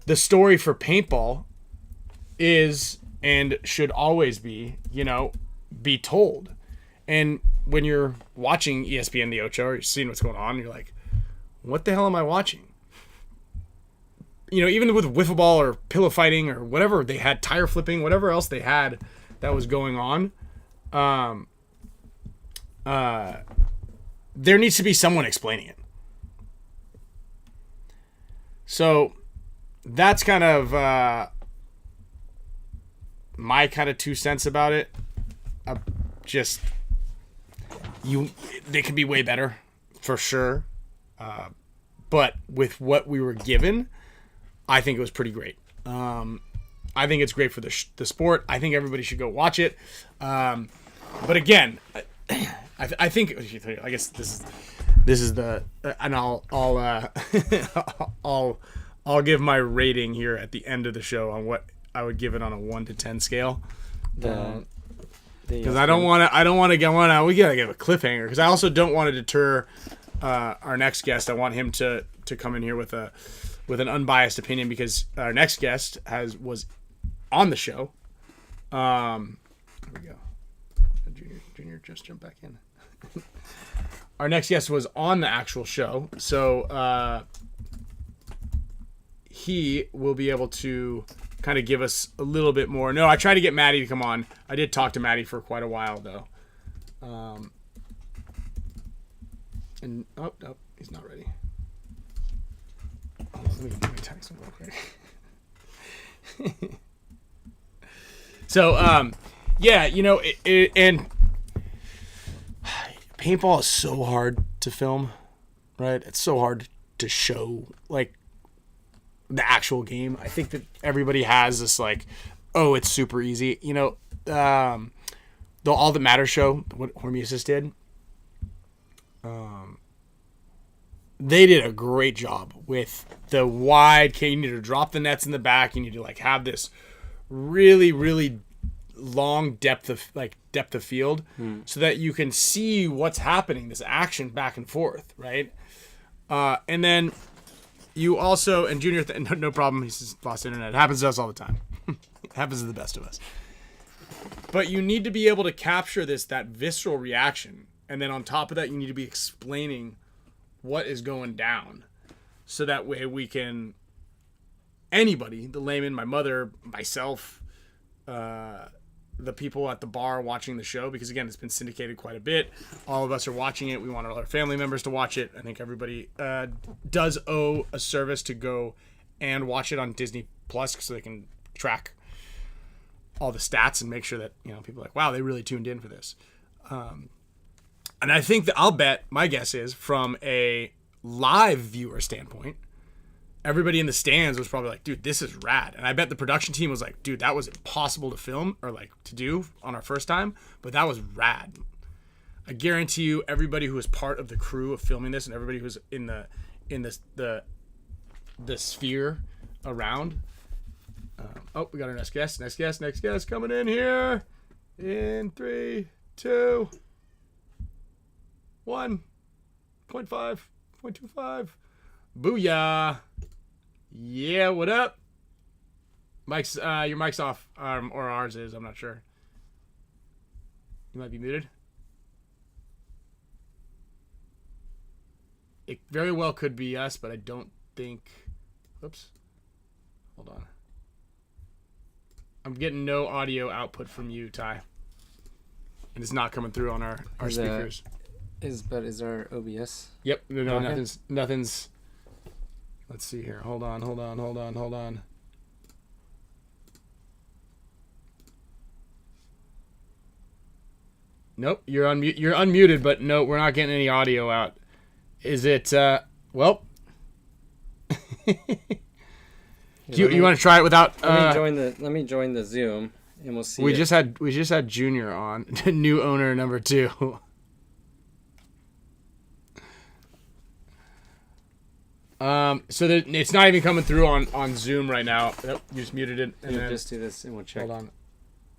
C: the story for paintball is, and should always be, be told. And when you're watching ESPN The Ocho, or you're seeing what's going on, you're like, what the hell am I watching? even with wiffle ball or pillow fighting or whatever they had, tire flipping, whatever else they had that was going on, there needs to be someone explaining it. So that's kind of my kind of 2 cents about it. They could be way better for sure. But with what we were given, I think it was pretty great. I think it's great for the sport. I think everybody should go watch it. But again, I think, I guess this is the, and I'll give my rating here at the end of the show on what I would give it on a 1 to 10 scale. Because I don't want to get one out. We gotta give a cliffhanger because I also don't want to deter our next guest. I want him to come in here with an unbiased opinion because our next guest was on the show. Here we go. Junior just jumped back in. Our next guest was on the actual show, so he will be able to kind of give us a little bit more. No, I tried to get Maddie to come on. I did talk to Maddie for quite a while though. And he's not ready. Let me text him real quick. So, yeah, and paintball is so hard to film, right? It's so hard to show, like, the actual game. I think that everybody has this, like, oh, it's super easy. The All That Matters show, what HORMESIS did, they did a great job with the wide. You need to drop the nets in the back. You need to, like, have this really, really long depth of field so that you can see what's happening, this action back and forth, right? And then you also, and Junior, no problem, he's lost internet. It happens to us all the time. It happens to the best of us. But you need to be able to capture that visceral reaction. And then on top of that, you need to be explaining what is going down. So that way we can, anybody, the layman, my mother, myself, the people at the bar watching the show, because again, it's been syndicated quite a bit. All of us are watching it. We want all our family members to watch it. I think everybody does owe a service to go and watch it on Disney Plus so they can track all the stats and make sure that, people are like, wow, they really tuned in for this. And I think that I'll bet, my guess is, from a live viewer standpoint, everybody in the stands was probably like, dude, this is rad. And I bet the production team was like, dude, that was impossible to film or like to do on our first time, but that was rad. I guarantee you everybody who was part of the crew of filming this and everybody who was in the sphere around. We got our next guest coming in here in 3, 2, 1, 0.5, 0.25. Booyah. Yeah, what up? Your mic's off, or ours is, I'm not sure. You might be muted. It very well could be us, but I don't think, oops, hold on. I'm getting no audio output from you, Ty. And it's not coming through on our speakers.
D: Is our OBS?
C: Yep. No, okay. Nothing's. Let's see here. Hold on. Nope. You're unmuted, but no, we're not getting any audio out. Is it? Well. You want to try it without?
D: Let me join the Zoom, and we'll see.
C: We just had Junior on, new owner number 2. So it's not even coming through on Zoom right now. Nope, you just muted it. And then,
D: just do this and we'll check.
C: Hold on.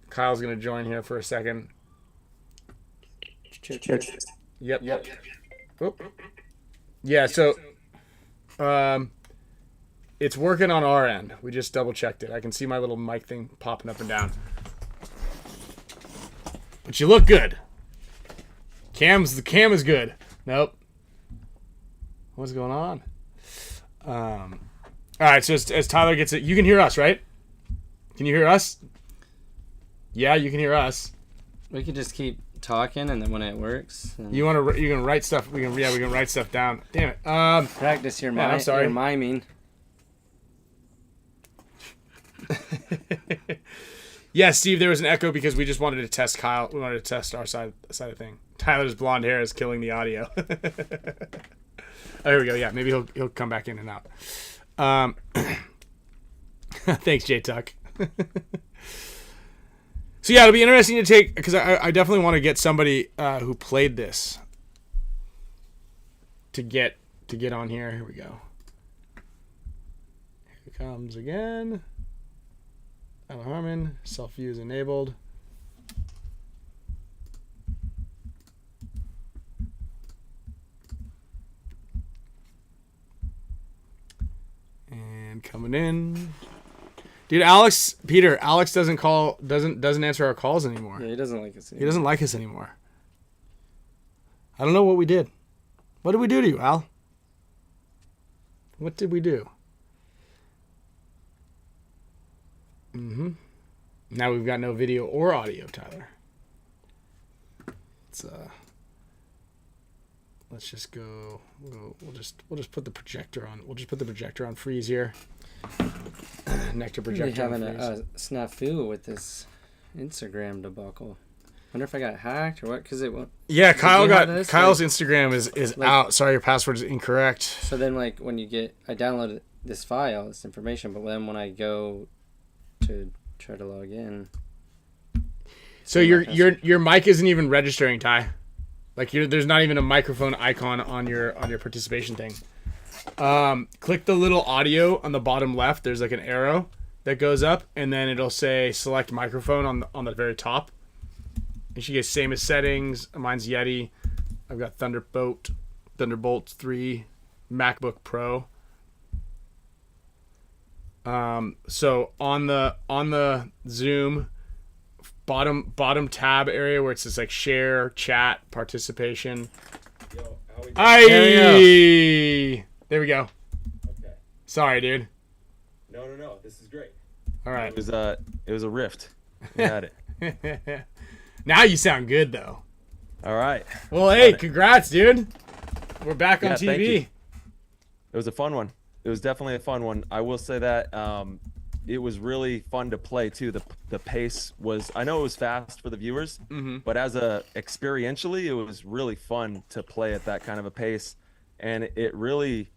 C: Kyle's going to join here for a second.
D: Check.
C: Yep. Oop. Yeah, so it's working on our end. We just double checked it. I can see my little mic thing popping up and down. But you look good. The cam is good. Nope. What's going on? All right, so as Tyler gets it, you can hear us, right? Can you hear us? Yeah, you can hear us.
D: We could just keep talking, and then when it works,
C: You can write stuff. We can write stuff down. Damn it.
D: practice your
C: I'm sorry.
D: your miming.
C: Yeah, Steve, there was an echo because we just wanted to test Kyle. We wanted to test our side of thing. Tyler's blonde hair is killing the audio. Oh, here we go. Yeah, maybe he'll come back in and out. Thanks, J Tuck. So yeah, it'll be interesting to take, because I definitely want to get somebody who played this to get on here. Here we go. Here it comes again. Harmon, self-view is enabled. And coming in. Dude, Alex doesn't answer our calls anymore.
D: Yeah, he doesn't like us anymore.
C: He doesn't like us anymore. I don't know what we did. What did we do to you, Al? What did we do? Now we've got no video or audio, Tyler. Let's just go. We'll just put the projector on. We'll just put the projector on freeze here. NECTR projector on
D: having
C: freeze.
D: a snafu with this Instagram debacle. Wonder if I got hacked or what? Because it won't.
C: Yeah, Kyle's
D: Like,
C: Instagram is out. Sorry, your password is incorrect.
D: So then, like, when I downloaded this file, this information, but then when I go to try to log in,
C: so your mic isn't even registering, Ty. Like there's not even a microphone icon on your participation thing. Click the little audio on the bottom left. There's like an arrow that goes up, and then it'll say select microphone on the very top. You should get same as settings. Mine's Yeti. I've got Thunderbolt 3, MacBook Pro. So on the Zoom bottom tab area where it says like share, chat, participation.
F: Yo,
C: There we go.
F: Okay.
C: Sorry, dude.
F: No. This is great.
C: All right.
F: It was a rift. We had it.
C: Now you sound good though.
F: All right.
C: Well, hey, congrats, dude. We're back on
F: Thank
C: TV.
F: you. It was a fun one. It was definitely a fun one. I will say that it was really fun to play too. The pace was, I know it was fast for the viewers, but experientially, it was really fun to play at that kind of a pace, and it really,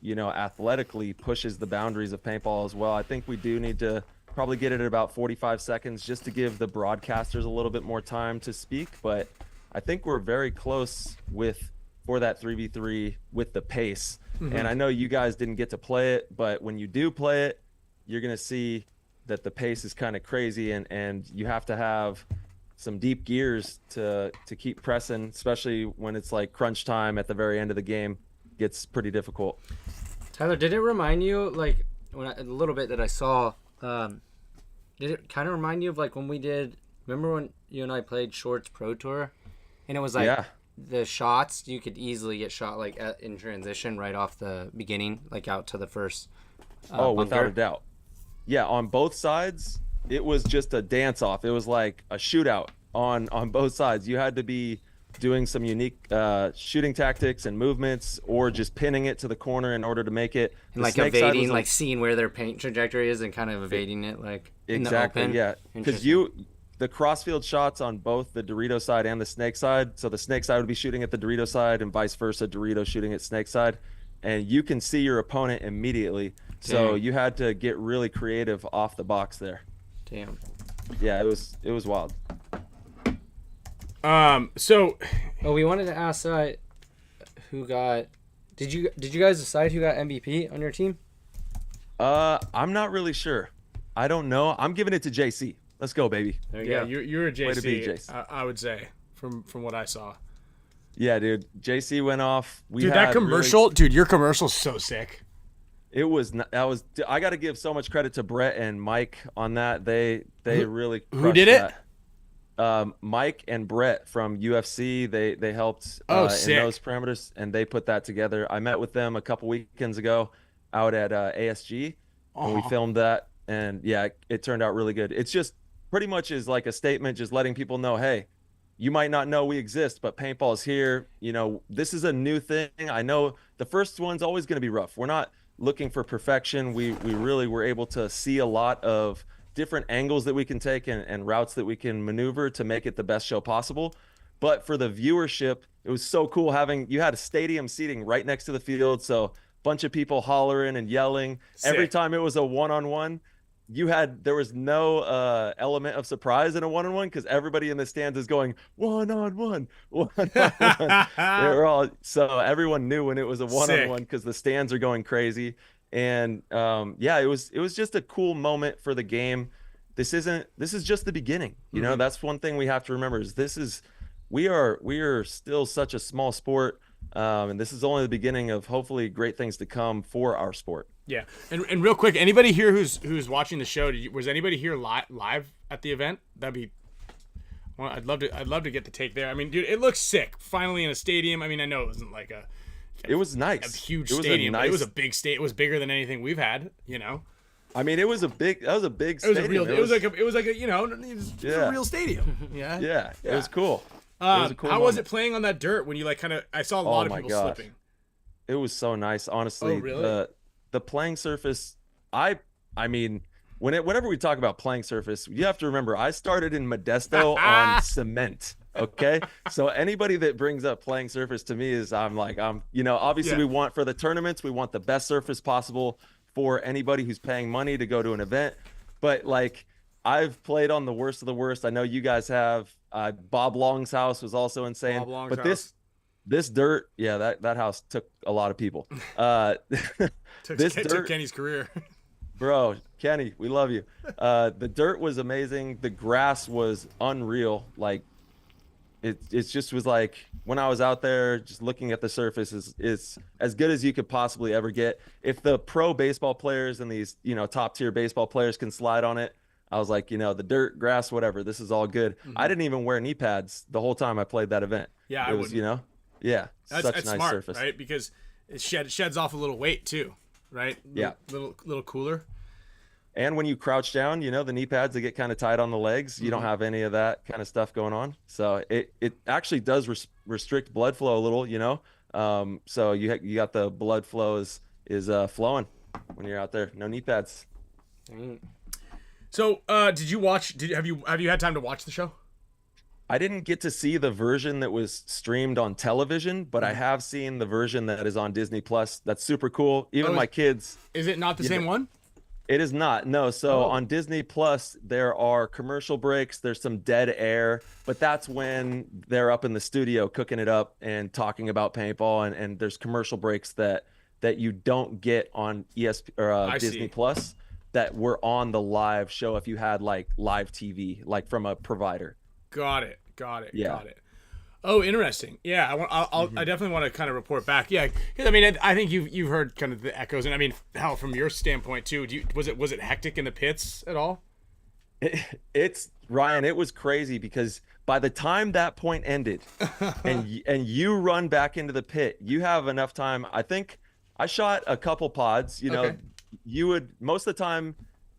F: athletically pushes the boundaries of paintball as well. I think we do need to probably get it at about 45 seconds just to give the broadcasters a little bit more time to speak, but I think we're very close for that 3v3 with the pace. And I know you guys didn't get to play it, but when you do play it, you're going to see that the pace is kind of crazy, and you have to have some deep gears to keep pressing, especially when it's like crunch time at the very end of the game. Gets pretty difficult.
D: Tyler, did it remind you, like, a little bit that I saw, did it kind of remind you of like when we did, remember when you and I played Shorts Pro Tour? And it was like,
F: yeah,
D: the shots, you could easily get shot like in transition right off the beginning, like out to the first
F: without
D: bunker.
F: a doubt. Yeah, on both sides, it was just a dance off. It was like a shootout on both sides. You had to be doing some unique shooting tactics and movements, or just pinning it to the corner in order to make it.
D: And like evading, like seeing where their paint trajectory is and kind of evading it, like
F: exactly,
D: in the open.
F: yeah. Because the crossfield shots on both the Dorito side and the Snake side. So the Snake side would be shooting at the Dorito side, and vice versa, Dorito shooting at Snake side, and you can see your opponent immediately. So
D: Damn.
F: you had to get really creative off the box there.
D: Damn.
F: Yeah, it was wild.
C: So
D: we wanted to ask who got. Did you guys decide who got MVP on your team?
F: I'm not really sure. I don't know. I'm giving it to JC. Let's go, baby.
D: There you
C: yeah,
D: go.
C: you're a JC.
F: Way to be, JC.
C: I would say from what I saw.
F: Yeah, dude. JC went off.
C: Dude, that commercial, dude, your commercial's so sick.
F: It was. I got to give so much credit to Brett and Mike on that. They really.
C: Who did it?
F: That. Mike and Brett from UFC. They helped
C: Oh,
F: in
C: sick.
F: those parameters, and they put that together. I met with them a couple weekends ago. out at ASG, and we filmed that, and yeah, it turned out really good. It's just pretty much is like a statement, just letting people know, hey, you might not know we exist, but paintball is here. You know, this is a new thing. I know the first one's always going to be rough. We're not looking for perfection. We really were able to see a lot of different angles that we can take and routes that we can maneuver to make it the best show possible. But for the viewership, it was so cool you had a stadium seating right next to the field. So a bunch of people hollering and yelling.
C: Sick.
F: Every time it was a one-on-one, there was no element of surprise in a one-on-one because everybody in the stands is going one-on-one, one-on-one. They were all, so everyone knew when it was a one-on-one because the stands are going crazy. And yeah, it was just a cool moment for the game. This is just the beginning. You know, that's one thing we have to remember is we are still such a small sport, and this is only the beginning of hopefully great things to come for our sport.
C: Yeah, and real quick, anybody here who's watching the show, was anybody here live at the event? That'd be. Well, I'd love to get the take there. I mean, dude, it looks sick. Finally in a stadium. I mean, I know it wasn't like
F: it was nice.
C: A huge stadium. But it was a big stadium. It was bigger than anything we've had. You know.
F: I mean, that was a big stadium.
C: It was like a you know, it was a real stadium. Yeah.
F: Yeah, it was cool.
C: How was it playing on that dirt when you like kind of? I saw a lot of people slipping.
F: It was so nice, honestly.
C: Oh, really?
F: The playing surface. I mean, whenever we talk about playing surface, you have to remember I started in Modesto on cement. Okay, so anybody that brings up playing surface to me is you know, obviously we want for the tournaments, we want the best surface possible for anybody who's paying money to go to an event, but like. I've played on the worst of the worst. I know you guys have. Bob Long's house was also insane. But this dirt, yeah, that house took a lot of people.
C: Took Kenny's career.
F: Bro, Kenny, we love you. The dirt was amazing. The grass was unreal. Like, it just was like when I was out there just looking at the surface is as good as you could possibly ever get. If the pro baseball players and these, you know, top tier baseball players can slide on it, I was like, you know, the dirt, grass, whatever, this is all good. I didn't even wear knee pads the whole time I played that event.
C: Yeah,
F: it was, you know, yeah,
C: that's
F: such a nice
C: smart,
F: surface,
C: right? Because it sheds off a little weight too, right?
F: Yeah,
C: little cooler.
F: And when you crouch down, you know, the knee pads, they get kind of tight on the legs. You don't have any of that kind of stuff going on. So it actually does restrict blood flow a little, you know. So you got the blood flow is flowing when you're out there. No knee pads.
C: So, did you watch? Have you had time to watch the show?
F: I didn't get to see the version that was streamed on television, but I have seen the version that is on Disney Plus. That's super cool. Even my kids.
C: Is it not the same one?
F: It is not. No. So on Disney Plus, there are commercial breaks. There's some dead air, but that's when they're up in the studio cooking it up and talking about paintball. And there's commercial breaks that you don't get on Disney Plus. That were on the live show if you had like live TV, like from a provider. Got it.
C: Yeah. Got it. Oh, interesting. Yeah, I definitely want to kind of report back. Yeah, because I mean, I think you've heard kind of the echoes, and I mean, hell, from your standpoint too. Was it hectic in the pits at all?
F: It's Ryan. It was crazy because by the time that point ended, and you run back into the pit, you have enough time. I think I shot a couple pods. You know. Okay. You would most of the time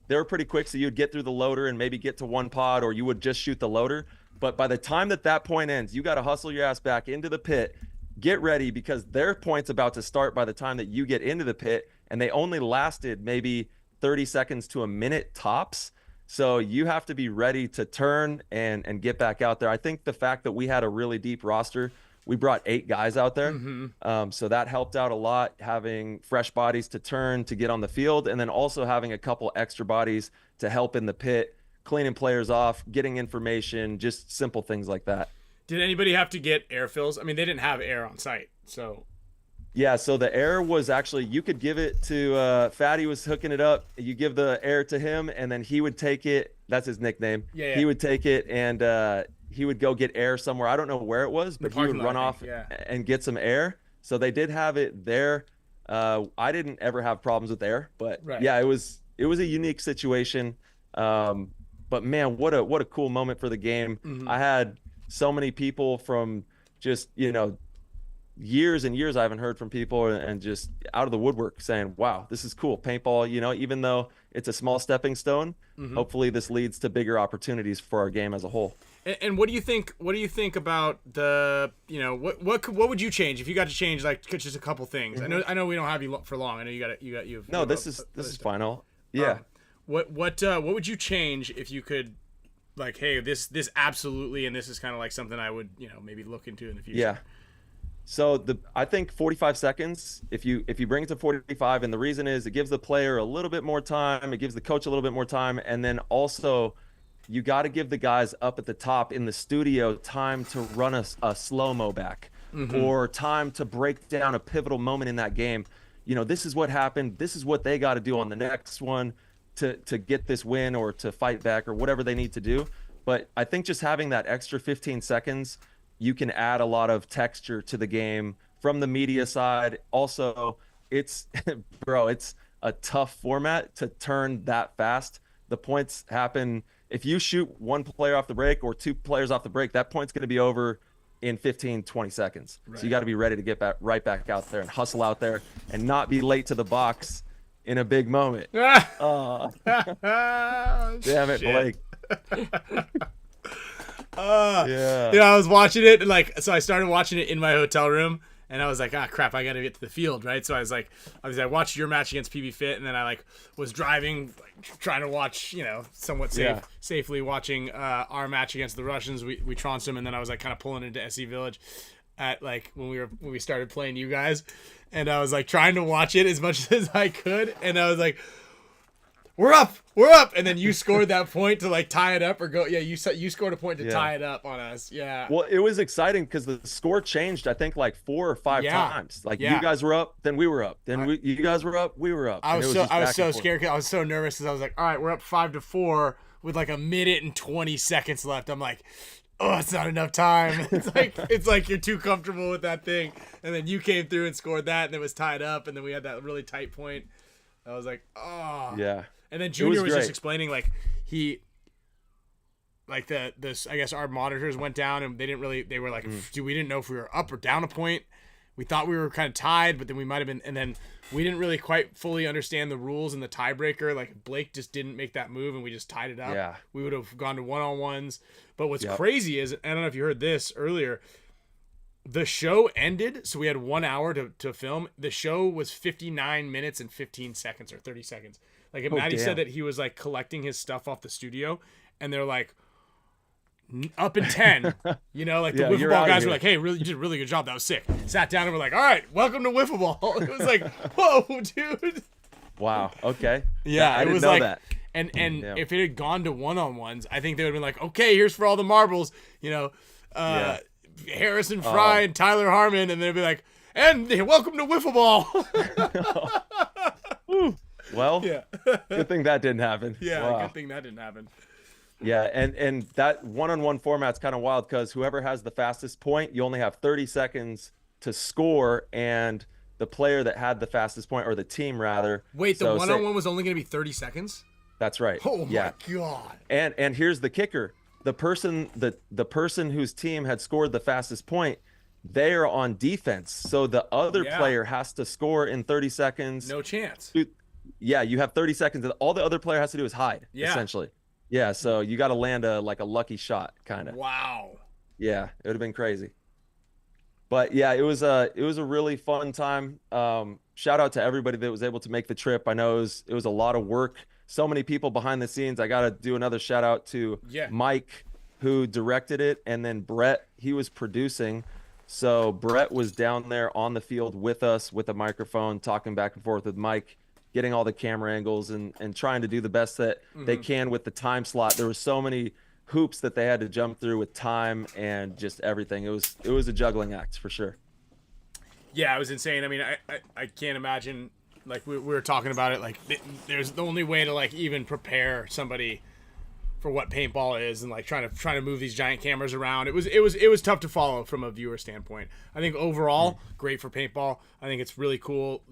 F: they were pretty quick, so you'd get through the loader and maybe get to one pod, or you would just shoot the loader. But by the time that point ends, you got to hustle your ass back into the pit, get ready because their point's about to start by the time that you get into the pit, and they only lasted maybe 30 seconds to a minute tops. So you have to be ready to turn and get back out there. I think the fact that we had a really deep roster. We brought 8 guys out there. So that helped out a lot, having fresh bodies to turn to get on the field, and then also having a couple extra bodies to help in the pit, cleaning players off, getting information, just simple things like that.
C: Did anybody have to get air fills? I mean, they didn't have air on site, so.
F: Yeah, so the air was actually, you could give it to, Fatty was hooking it up. You give the air to him, and then he would take it. That's his nickname. Yeah. He would take it, and he would go get air somewhere. I don't know where it was, but he would run off and get some air. So they did have it there. I didn't ever have problems with air, but yeah, it was a unique situation. But man, what a cool moment for the game. I had so many people from just, you know, years and years I haven't heard from people, and just out of the woodwork saying, wow, this is cool. Paintball, you know, even though it's a small stepping stone, hopefully this leads to bigger opportunities for our game as a whole.
C: And what do you think? What do you think about the? You know, what would you change if you got to change like just a couple things? I know we don't have you for long. I know you've.
F: No, this is final. Yeah.
C: What would you change if you could, like, hey, this absolutely, and this is kind of like something I would, you know, maybe look into in the future.
F: Yeah. So I think 45 seconds, if you bring it to 45, and the reason is it gives the player a little bit more time, it gives the coach a little bit more time, and then also you got to give the guys up at the top in the studio time to run a slow-mo back, or time to break down a pivotal moment in that game. You know, this is what happened. This is what they got to do on the next one to get this win, or to fight back, or whatever they need to do. But I think just having that extra 15 seconds, you can add a lot of texture to the game from the media side. Also, it's it's a tough format to turn that fast. The points happen if you shoot one player off the break or two players off the break, that point's going to be over in 15-20 seconds. Right. So you got to be ready to get right back out there and hustle out there and not be late to the box in a big moment. Damn it, Blake.
C: Yeah. You know, I was watching it, and so I started watching it in my hotel room, and I was like, crap, I got to get to the field, right? So I watched your match against PB Fit, and then I was driving, trying to watch, you know, somewhat safely watching our match against the Russians. We trounced them, and then I was kind of pulling into SE Village at when we started playing you guys, and I was trying to watch it as much as I could, and I was like, we're up, and then you scored that point to tie it up or go. Yeah, you scored a point to tie it up on us. Yeah.
F: Well, it was exciting because the score changed. I think 4 or 5 times. You guys were up, then we were up, then you guys were up, we were up.
C: I was so scared. 'Cause I was so nervous because I was like, all right, we're up 5-4 with 1 minute and 20 seconds left. I'm like, oh, it's not enough time. It's like you're too comfortable with that thing, and then you came through and scored that, and it was tied up, and then we had that really tight point. I was like, oh
F: yeah.
C: And then Junior was just explaining I guess our monitors went down, and they were like, dude, we didn't know if we were up or down a point. We thought we were kind of tied, but then we might have been, and then we didn't really quite fully understand the rules and the tiebreaker. Blake just didn't make that move, and we just tied it up.
F: Yeah.
C: We would have gone to one-on-ones. But what's crazy is, I don't know if you heard this earlier, the show ended, so we had 1 hour to film. The show was 59 minutes and 15 seconds or 30 seconds. Maddie said that he was collecting his stuff off the studio, and they're up in 10. You know, the wiffle ball guys were like, hey, you did a really good job. That was sick. Sat down and we're like, all right, welcome to wiffle ball. It was whoa, dude.
F: Wow. Okay.
C: Yeah,
F: I didn't know that.
C: And if it had gone to one-on-ones, I think they would have been like, okay, here's for all the marbles, you know, Harrison Fry and Tyler Harmon, and they'd be like, and welcome to wiffle ball.
F: Well, good thing that didn't happen.
C: Yeah, wow. Good thing that didn't happen.
F: Yeah, and that one-on-one format's kind of wild because whoever has the fastest point, you only have 30 seconds to score, and the player that had the fastest point, or the team rather.
C: Wait, the one-on-one was only going to be 30 seconds?
F: That's right.
C: Oh my God.
F: And here's the kicker. The person whose team had scored the fastest point, they are on defense. So the other player has to score in 30 seconds.
C: No chance.
F: Yeah, you have 30 seconds. All the other player has to do is hide, essentially. Yeah, so you got to land a lucky shot, kind of.
C: Wow.
F: Yeah, it would have been crazy. But yeah, it was a really fun time. Shout out to everybody that was able to make the trip. I know it was a lot of work. So many people behind the scenes. I got to do another shout out to Mike, who directed it, and then Brett, he was producing. So Brett was down there on the field with us with a microphone, talking back and forth with Mike, getting all the camera angles and trying to do the best that they can with the time slot. There were so many hoops that they had to jump through with time and just everything. It was a juggling act for sure.
C: Yeah, it was insane. I mean, I can't imagine, we were talking about it, there's the only way to even prepare somebody for what paintball is, and trying to move these giant cameras around. It was tough to follow from a viewer standpoint. I think overall, great for paintball. I think it's really cool,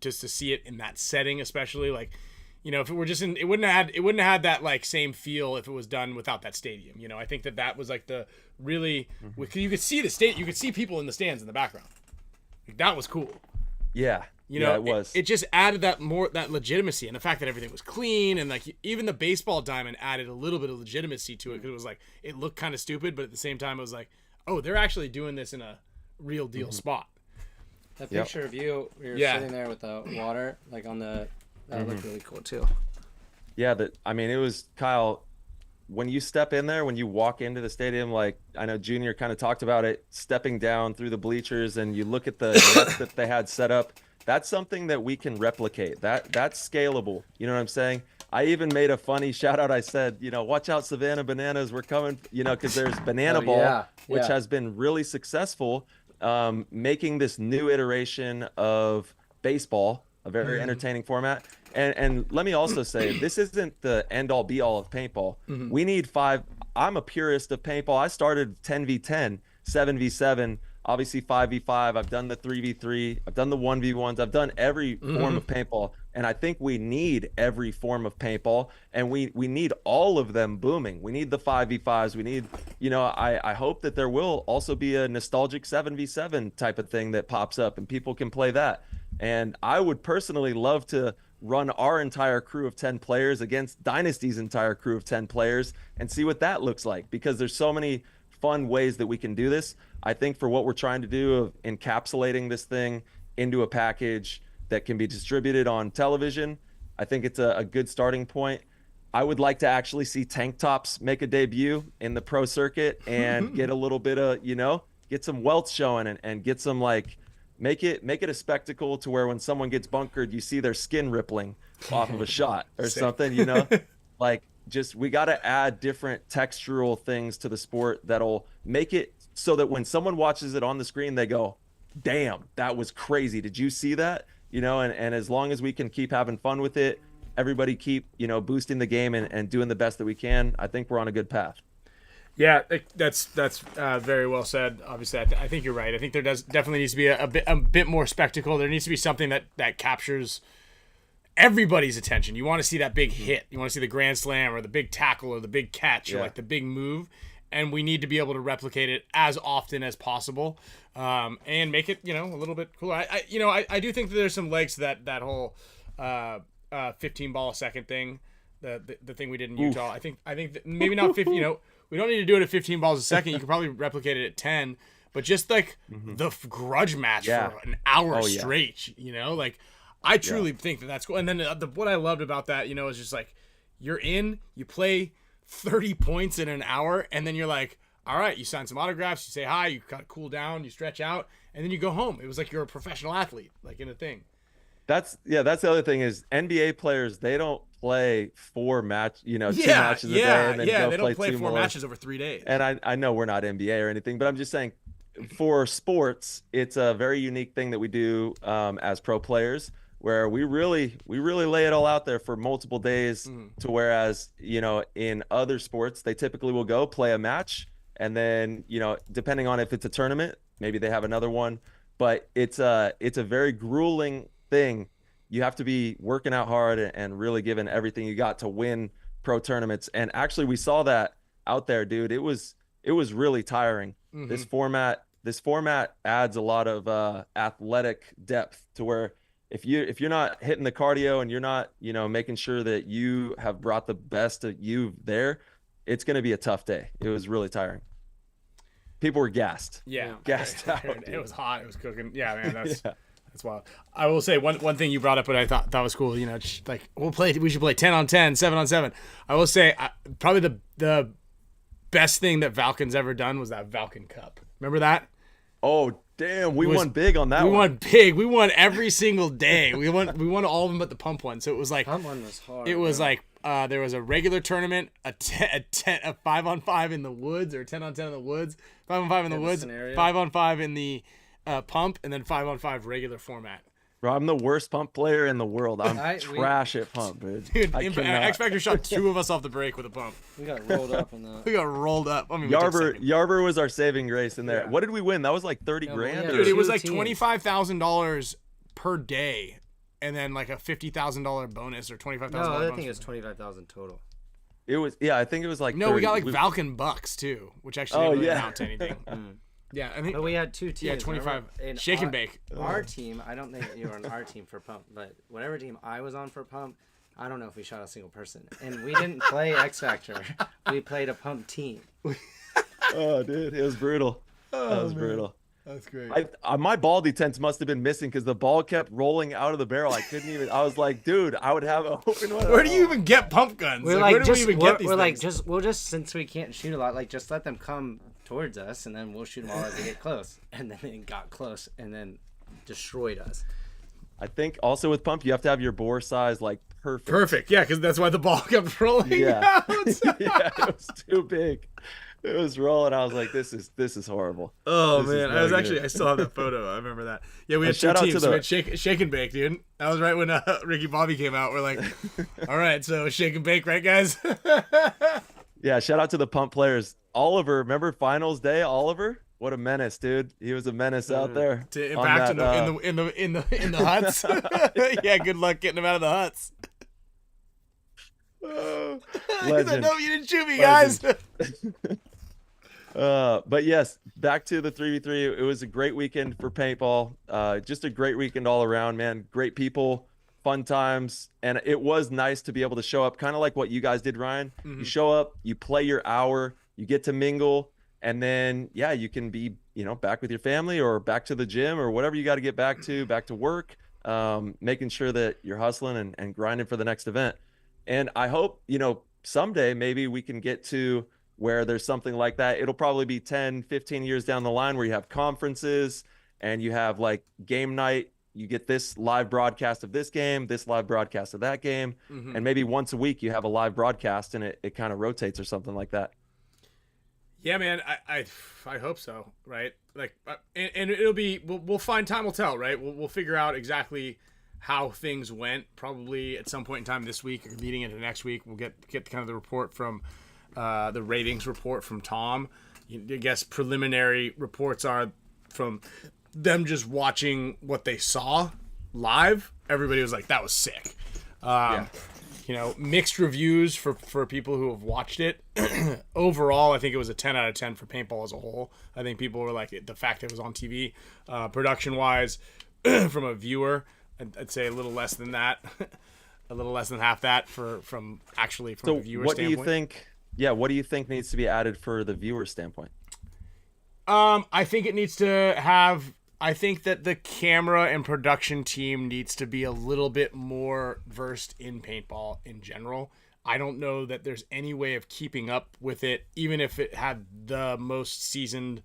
C: just to see it in that setting, especially if it were just it wouldn't have had that same feel if it was done without that stadium. You know, I think that was the really, you could see the state, you could see people in the stands in the background. Like, that was cool.
F: Yeah.
C: You know,
F: it was.
C: It just added that legitimacy, and the fact that everything was clean, and like even the baseball diamond added a little bit of legitimacy to it, because it was like it looked kind of stupid, but at the same time it was like, oh, they're actually doing this in a real deal spot.
D: That picture of you, you're sitting there with the water, like on the, that looked really cool too.
F: Yeah, it was, Kyle, when you step in there, when you walk into the stadium, like I know Junior kind of talked about it, stepping down through the bleachers, and you look at the nets that they had set up. That's something that we can replicate. That's scalable. You know what I'm saying? I even made a funny shout out. I said, watch out, Savannah Bananas. We're coming, because there's Banana Ball, which has been really successful, making this new iteration of baseball, a very entertaining format. And let me also say, this isn't the end all be all of paintball. We need 5. I'm a purist of paintball. I started 10v10, 7v7. Obviously 5v5, I've done the 3v3, I've done the 1v1s, I've done every form of paintball, and I think we need every form of paintball, and we need all of them booming. We need the 5v5s, we need, I hope that there will also be a nostalgic 7v7 type of thing that pops up and people can play that. And I would personally love to run our entire crew of 10 players against Dynasty's entire crew of 10 players and see what that looks like, because there's so many fun ways that we can do this. I think for what we're trying to do of encapsulating this thing into a package that can be distributed on television, I think it's a good starting point. I would like to actually see tank tops make a debut in the pro circuit and get a little bit of, get some wealth showing and get some make it a spectacle to where when someone gets bunkered, you see their skin rippling off of a shot or something, we got to add different textural things to the sport that'll make it so that when someone watches it on the screen, they go, damn, that was crazy. Did you see that? And as long as we can keep having fun with it, everybody keep, boosting the game and doing the best that we can, I think we're on a good path.
C: Yeah, that's very well said. Obviously, I think you're right. I think there definitely needs to be a bit more spectacle. There needs to be something that captures everybody's attention. You want to see that big hit. You want to see the grand slam or the big tackle or the big catch or like the big move. And we need to be able to replicate it as often as possible, and make it, a little bit cooler. I do think that there's some legs to that whole 15 ball a second thing, the thing we did in Utah. I think that maybe not 50. We don't need to do it at 15 balls a second. You can probably replicate it at 10, but just like the grudge match for an hour straight. I truly think that's cool. And then what I loved about that, is just like you're in, you play 30 points in an hour, and then you're like, all right, you sign some autographs, you say hi, you kind of cool down, you stretch out, and then you go home. It was like you're a professional athlete, like in a thing.
F: That's the other thing is NBA players, they don't play 2 matches a day and then go
C: they don't play 4
F: more
C: matches over 3 days.
F: And I know we're not NBA or anything, but I'm just saying for sports, it's a very unique thing that we do as pro players, where we really lay it all out there for multiple days, to whereas, in other sports, they typically will go play a match and then, depending on if it's a tournament, maybe they have another one, but it's a very grueling thing. You have to be working out hard and really giving everything you got to win pro tournaments. And actually we saw that out there, dude. It was really tiring. This format adds a lot of athletic depth to where if you're not hitting the cardio and you're not, making sure that you have brought the best of you there, it's going to be a tough day. It was really tiring. People were gassed.
C: Yeah.
F: Gassed out.
C: It was hot. It was cooking. Yeah, man, that's wild. I will say one thing you brought up, but I thought was cool. Just like we should play 10 on 10, 7 on 7. I will say probably the best thing that Valken's ever done was that Valken Cup. Remember that?
F: Oh, damn, we won big on that one.
C: We won big. We won every single day. We won all of them but the pump one. So it was like
D: pump one was hard.
C: It was like there was a regular tournament, a 5 on 5 in the woods, or 10 on 10 in the woods, 5 on 5 in the woods, scenario. 5 on 5 in the pump, and then 5 on 5 regular format.
F: Bro, I'm the worst pump player in the world. I'm trash at pump, dude.
C: X Factor shot 2 of us off the break with a pump.
D: We got rolled up in that.
C: We got rolled up. I mean,
F: Yarber was our saving grace in there. Yeah. What did we win? That was like 30 grand.
C: Dude, it was like $25,000 per day, and then like a $50,000 bonus or $25,000.
D: No, I think it was $25,000 total.
F: It was, I think it was like.
C: No,
F: 30.
C: we got like Valken bucks too, which actually didn't really amount to anything. Yeah, I think
D: But we had 2 teams.
C: yeah, 25.
D: remember? And
C: Shake and bake.
D: Our team, I don't think you were on our team for pump, but whatever team I was on for pump, I don't know if we shot a single person. And we didn't play X Factor. We played a pump team.
F: Oh, dude, it was brutal. That was brutal.
C: That's great.
F: My ball detents must have been missing because the ball kept rolling out of the barrel. I couldn't even. I was like, dude, I would have an open one.
C: Where do you even get pump guns?
D: We're
C: Like,
D: like,
C: where do we
D: just,
C: even get these
D: we're like,
C: things?
D: we'll just, since we can't shoot a lot, like, just let them come towards us, and then we'll shoot them all as they get close. And then they got close, and then destroyed us.
F: I think also with pump, you have to have your bore size like perfect.
C: Perfect. Yeah, because that's why the ball kept rolling
F: Yeah.
C: out.
F: Yeah, it was too big. It was rolling. I was like, this is horrible.
C: Oh
F: This is
C: man,
F: not
C: I
F: good.
C: still have that photo. I remember that. Yeah, we had 2
F: shout out to
C: teams.
F: the-
C: We had shake and bake, dude. That was right when Ricky Bobby came out. We're like, all right, so shake and bake, right, guys?
F: Yeah, shout out to the pump players. Oliver, remember finals day? Oliver, what a menace, dude. He was a menace out there.
C: To
F: on
C: impact
F: that,
C: in the huts. Yeah, good luck getting them out of the huts.
F: Legend.
C: No, you didn't shoot me, guys.
F: But yes, back to the 3v3. It was a great weekend for paintball. Just a great weekend all around, man. Great people, fun times, and it was nice to be able to show up, kind of like what you guys did, Ryan. You show up, you play your hour, you get to mingle, and then yeah, you can be, back with your family or back to the gym or whatever you got to get back to work, making sure that you're hustling and grinding for the next event. And I hope, someday maybe we can get to where there's something like that. It'll probably be 10, 15 years down the line where you have conferences and you have like game night. You get this live broadcast of this game, this live broadcast of that game. And maybe once a week you have a live broadcast and it kind of rotates or something like that.
C: Yeah, man, I hope so, right? Like, and it'll be, we'll find, time will tell, right? We'll figure out exactly how things went. Probably at some point in time this week or leading into next week, we'll get kind of the report from the ratings report from Tom. I guess preliminary reports are from them just watching what they saw live. Everybody was like, that was sick. Mixed reviews for people who have watched it. Overall, I think it was a 10 out of 10 for paintball as a whole. I think people were like, the fact that it was on TV, production wise, from a viewer, I'd say a little less than that, a little less than half that from a viewer standpoint.
F: What do you think? Yeah, what do you think needs to be added for the viewer standpoint?
C: I think it needs to have. I think that the camera and production team needs to be a little bit more versed in paintball in general. I don't know that there's any way of keeping up with it, even if it had the most seasoned,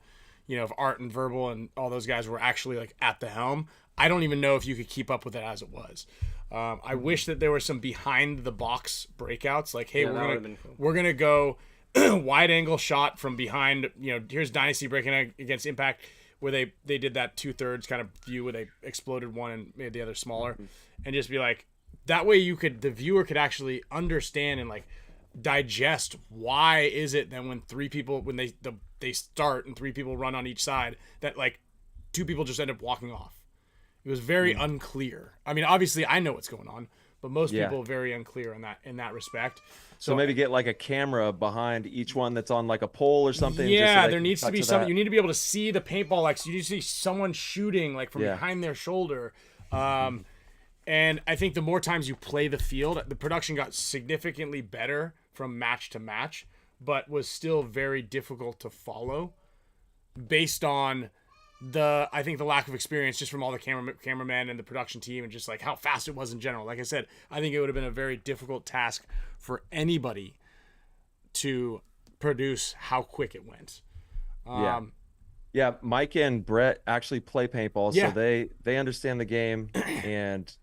C: if Art and Verbal and all those guys were actually like at the helm. I don't even know if you could keep up with it as it was. I wish that there were some behind the box breakouts, like, hey, we're gonna go wide angle shot from behind. Here's Dynasty breaking against Impact, where they did that 2/3 kind of view where they exploded one and made the other smaller, and just be like, that way the viewer could actually understand and like digest why is it that when 3 people they start and 3 people run on each side that like 2 people just end up walking off. It was very unclear. I mean, obviously I know what's going on, but most people are very unclear in that respect.
F: So maybe get like a camera behind each one that's on like a pole or something.
C: Yeah,
F: just so
C: there needs to be something. You need to be able to see the paintball. Like, so you see someone shooting like from behind their shoulder. And I think the more times you play the field, the production got significantly better from match to match, but was still very difficult to follow based on I think the lack of experience just from all the cameramen and the production team and just like how fast it was in general. Like I said, I think it would have been a very difficult task for anybody to produce how quick it went.
F: Yeah, Mike and Brett actually play paintball,
C: Yeah.
F: so they understand the game, and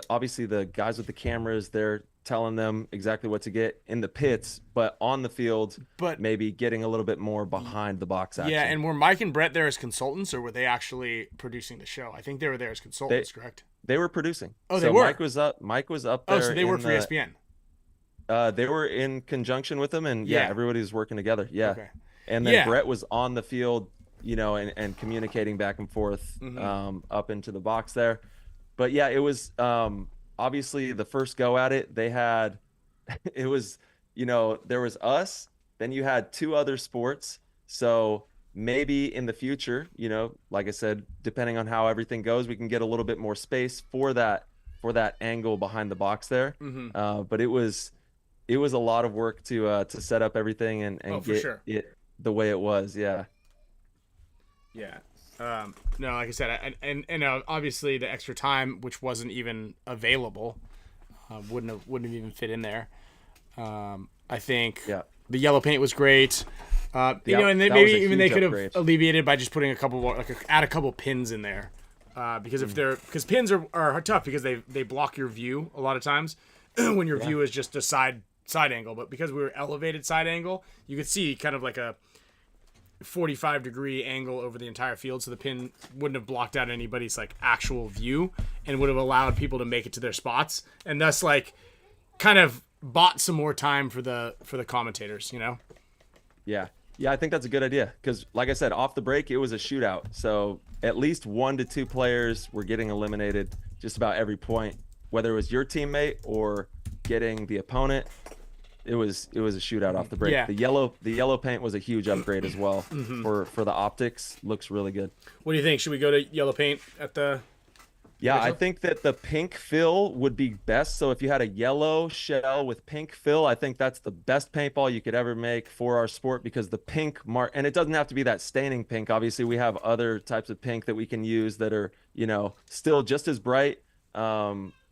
F: obviously the guys with the cameras, they're telling them exactly what to get in the pits, but on the field,
C: But-
F: maybe getting a little bit more behind the box action.
C: Yeah, and were Mike and Brett there as consultants, or were they actually producing the show? I think they were there as consultants, correct?
F: They were producing.
C: Oh, they
F: so
C: were?
F: Mike was up there.
C: Oh, so they worked for ESPN.
F: They were in conjunction with them, and
C: Yeah.
F: everybody was working together. Yeah.
C: Okay.
F: And then
C: Yeah.
F: Brett was on the field, and communicating back and forth up into the box there. But yeah, it was obviously the first go at it. They had, it was, there was us, then you had 2 other sports. So maybe in the future, like I said, depending on how everything goes, we can get a little bit more space for that angle behind the box there. But it was a lot of work to set up everything and get it the way it was. Yeah.
C: No, like I said, and obviously the extra time, which wasn't even available, wouldn't have even fit in there. I think the yellow paint was great. And maybe even they could have alleviated by just putting add a couple pins in there, because pins are tough because they block your view a lot of times when your view is just a side angle. But because we were elevated side angle, you could see kind of like a 45-degree angle over the entire field, so the pin wouldn't have blocked out anybody's like actual view and would have allowed people to make it to their spots, and thus like kind of bought some more time for the commentators,
F: Yeah, I think that's a good idea because, like I said, off the break it was a shootout, so at least 1 to 2 players were getting eliminated just about every point, whether it was your teammate or getting the opponent. It was a shootout off the break.
C: Yeah.
F: The yellow paint was a huge upgrade as well for the optics. Looks really good.
C: What do you think? Should we go to yellow paint at the?
F: Yeah, I think that the pink fill would be best. So if you had a yellow shell with pink fill, I think that's the best paintball you could ever make for our sport, because the pink and it doesn't have to be that staining pink. Obviously, we have other types of pink that we can use that are, still just as bright.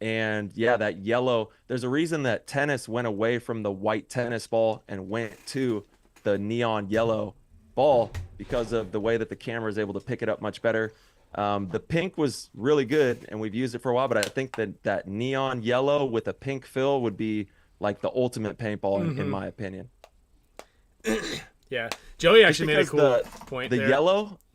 F: And yeah, that yellow, there's a reason that tennis went away from the white tennis ball and went to the neon yellow ball, because of the way that the camera is able to pick it up much better. The pink was really good and we've used it for a while, but I think that neon yellow with a pink fill would be like the ultimate paintball in my opinion.
C: Yeah, Joey actually made a cool point there.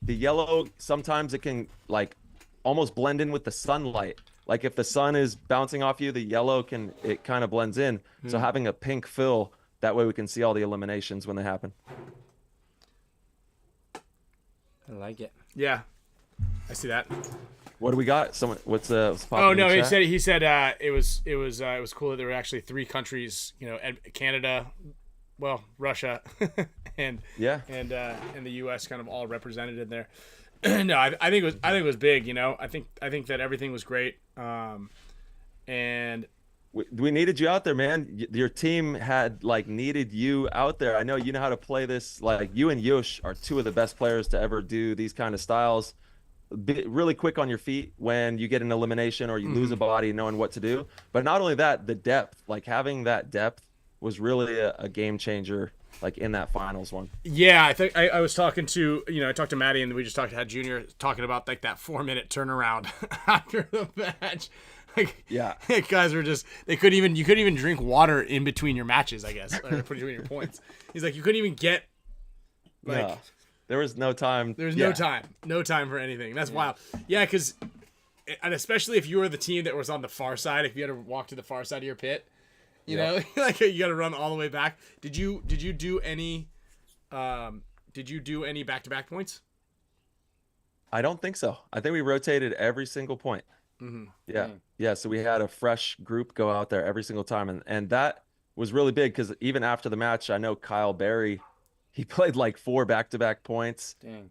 F: The yellow, sometimes it can like almost blend in with the sunlight. Like if the sun is bouncing off you, the yellow it kind of blends in. So having a pink fill, that way we can see all the eliminations when they happen.
D: I like it.
C: Yeah, I see that.
F: What do we got? What's popping
C: Oh no,
F: in the chat?
C: he said it was cool that there were actually 3 countries, Canada, well, Russia, and the U.S. kind of all represented in there. No, I think it was big. I think that everything was great. And
F: we needed you out there, man. Your team had needed you out there. I know you know how to play this. Like you and Yosh are 2 of the best players to ever do these kind of styles. Really quick on your feet when you get an elimination or you lose a body, knowing what to do. But not only that, the depth, having that depth was really a game changer. In that finals one. Yeah,
C: I think I was talking to, I talked to Maddie and we just had Junior talking about that 4-minute turnaround after the match. Guys were just, you couldn't even drink water in between your matches, I guess, or between your points. He's like, you couldn't even get,
F: no, there was no time.
C: There was no time for anything. That's wild. Yeah, because, and especially if you were the team that was on the far side, if you had to walk to the far side of your pit, you know, you got to run all the way back. Did you do any back-to-back points?
F: I don't think so. I think we rotated every single point. Yeah. So we had a fresh group go out there every single time, and that was really big because even after the match, I know Kyle Berry, he played 4 back-to-back points.
C: Dang.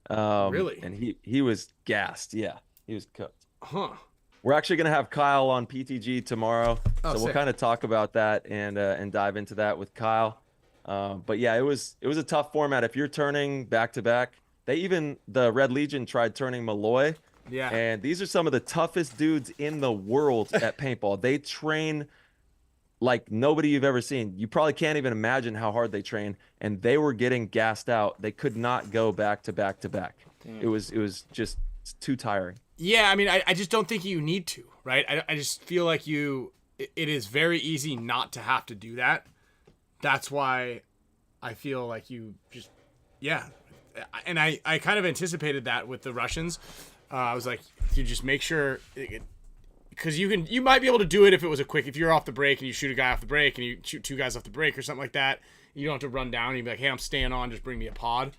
C: Really?
F: And he was gassed. Yeah, he was cooked.
C: Huh.
F: We're actually going to have Kyle on PTG tomorrow, so we'll kind of talk about that and dive into that with Kyle. But yeah, it was a tough format. If you're turning back to back, the Red Legion tried turning Malloy.
C: Yeah.
F: And these are some of the toughest dudes in the world at paintball. They train like nobody you've ever seen. You probably can't even imagine how hard they train, and they were getting gassed out. They could not go back to back to back. It was just too tiring.
C: Yeah, I mean, I just don't think you need to, right? I just feel like it is very easy not to have to do that. That's why I feel like you just, yeah. And I kind of anticipated that with the Russians. I was like, you just make sure, because you might be able to do it if you're off the break and you shoot a guy off the break and you shoot 2 guys off the break or something like that. You don't have to run down and you'd be like, hey, I'm staying on, just bring me a pod.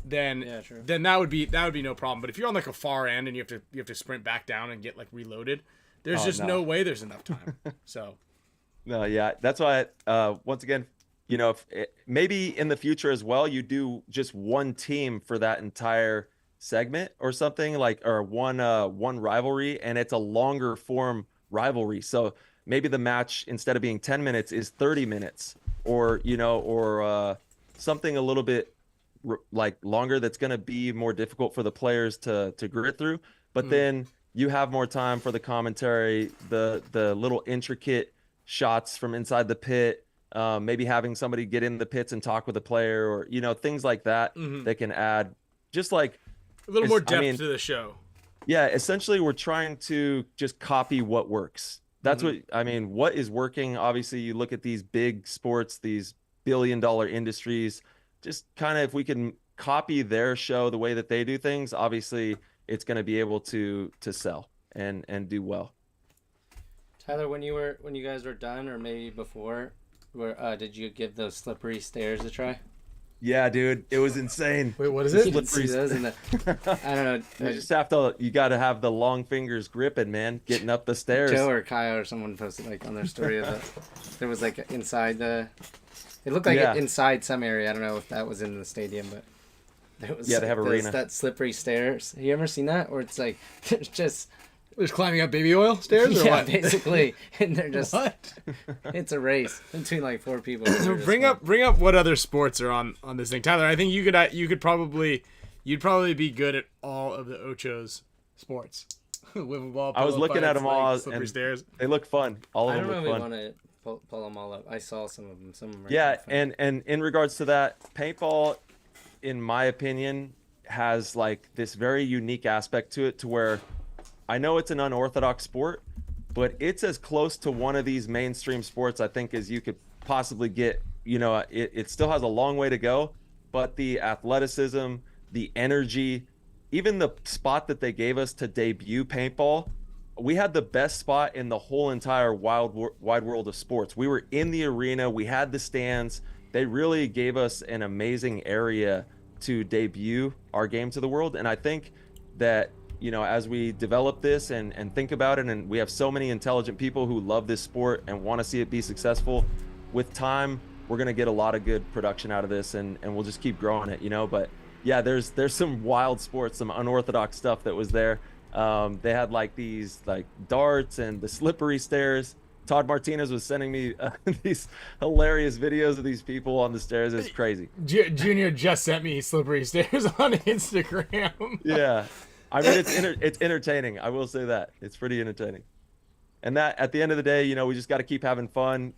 C: Then that would be no problem. But if you're on a far end and you have to sprint back down and get reloaded, there's no way there's enough time. So
F: no, yeah, that's why once again, you know, if maybe in the future as well, you do just one team for that entire segment or something, like, or one rivalry, and it's a longer form rivalry. So maybe the match, instead of being 10 minutes, is 30 minutes, or something a little bit like longer, that's going to be more difficult for the players to grit through. But then you have more time for the commentary, the little intricate shots from inside the pit, maybe having somebody get in the pits and talk with a player, or things like that, that can add just like
C: a little more depth to the show.
F: Yeah, essentially we're trying to just copy what works. That's what is working. Obviously, you look at these big sports, these billion-dollar industries, just kind of, if we can copy their show the way that they do things, obviously it's going to be able to sell and do well.
D: Tyler, when you guys were done, or maybe before, did you give those slippery stairs a try?
F: Yeah, dude, it was insane.
C: Wait, what is it?
D: Slippery stairs in the, I don't know.
F: You got to have the long fingers gripping, man, getting up the stairs.
D: Joe or Kyle or someone posted like on their story of there was like inside the. It looked like inside some area. I don't know if that was in the stadium, but there was.
F: Yeah, they have arena.
D: That slippery stairs. Have you ever seen that? Or it's like there's just.
C: They're just climbing up baby oil stairs, or what?
D: Basically, and they're just.
C: What?
D: It's a race between like 4 people.
C: Bring up what other sports are on this thing, Tyler. I think you'd probably be good at all of the Ocho's sports. Wiffle ball.
F: I was looking at them all,
C: slippery stairs.
F: They look fun. All of them look fun.
D: I don't really want to pull them all up. I saw some of them. Some of them.
F: Yeah, and in regards to that, paintball, in my opinion, has like this very unique aspect to it, to where I know it's an unorthodox sport, but it's as close to one of these mainstream sports, I think, as you could possibly get. It still has a long way to go, but the athleticism, the energy, even the spot that they gave us to debut paintball, we had the best spot in the whole entire wide world of sports. We were in the arena, we had the stands. They really gave us an amazing area to debut our game to the world, and I think that as we develop this and think about it, and we have so many intelligent people who love this sport and want to see it be successful, with time, we're going to get a lot of good production out of this, and we'll just keep growing it, But yeah, there's some wild sports, some unorthodox stuff that was there. They had like these like darts and the slippery stairs. Todd Martinez was sending me these hilarious videos of these people on the stairs. It's crazy.
C: Junior just sent me slippery stairs on Instagram.
F: Yeah. I mean, it's entertaining. I will say that. It's pretty entertaining. And that, at the end of the day, we just got to keep having fun,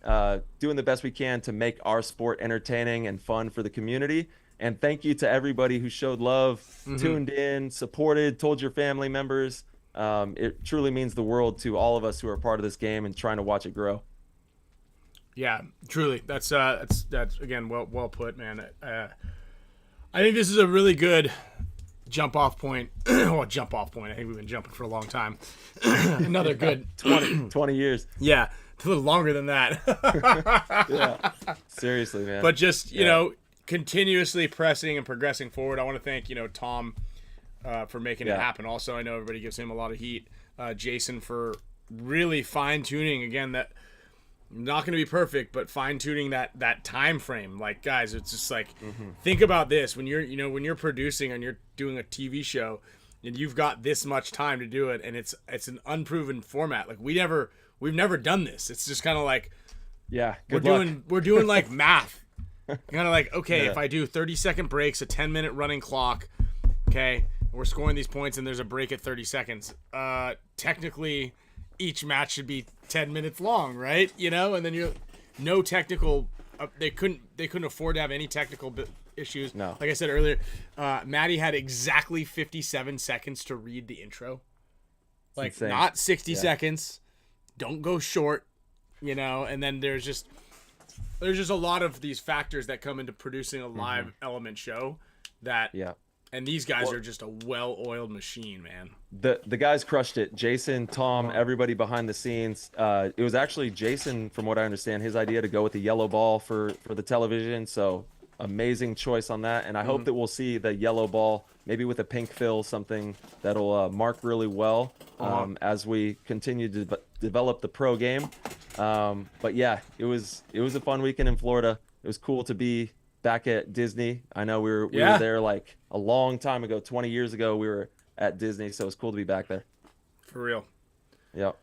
F: doing the best we can to make our sport entertaining and fun for the community. And thank you to everybody who showed love, tuned in, supported, told your family members. It truly means the world to all of us who are part of this game and trying to watch it grow.
C: Yeah, truly. That's again, well put, man. I think this is a really good jump off point. I think we've been jumping for a long time. Another good
F: 20 years.
C: Yeah, a little longer than that.
F: Yeah, seriously, man.
C: But just continuously pressing and progressing forward. I want to thank Tom for making it happen. Also, I know everybody gives him a lot of heat. Jason for really fine tuning again. That not going to be perfect, but fine tuning that time frame. Like, guys, it's just like think about this when you're producing and you're doing a TV show and you've got this much time to do it, and it's an unproven format. Like we've never done this. It's just kind of like we're doing like math. Kind of like, okay, if I do 30-second breaks, a 10-minute running clock, okay, we're scoring these points and there's a break at 30 seconds. Technically, each match should be 10 minutes long, right? And then no technical. They couldn't afford to have any technical issues.
F: No.
C: Like I said earlier, Maddie had exactly 57 seconds to read the intro. Like not 60 seconds. Don't go short, And then there's just a lot of these factors that come into producing a live element show that. Yeah. And these guys are just a well-oiled machine, man.
F: The guys crushed it. Jason, Tom, everybody behind the scenes. It was actually Jason, from what I understand, his idea to go with the yellow ball for the television. So amazing choice on that. And I hope that we'll see the yellow ball, maybe with a pink fill, something that'll mark really well as we continue to develop the pro game. But yeah, it was a fun weekend in Florida. It was cool to be back at Disney. I know we were there like a long time ago, 20 years ago. We were at Disney, so it's cool to be back there.
C: For real.
F: Yep.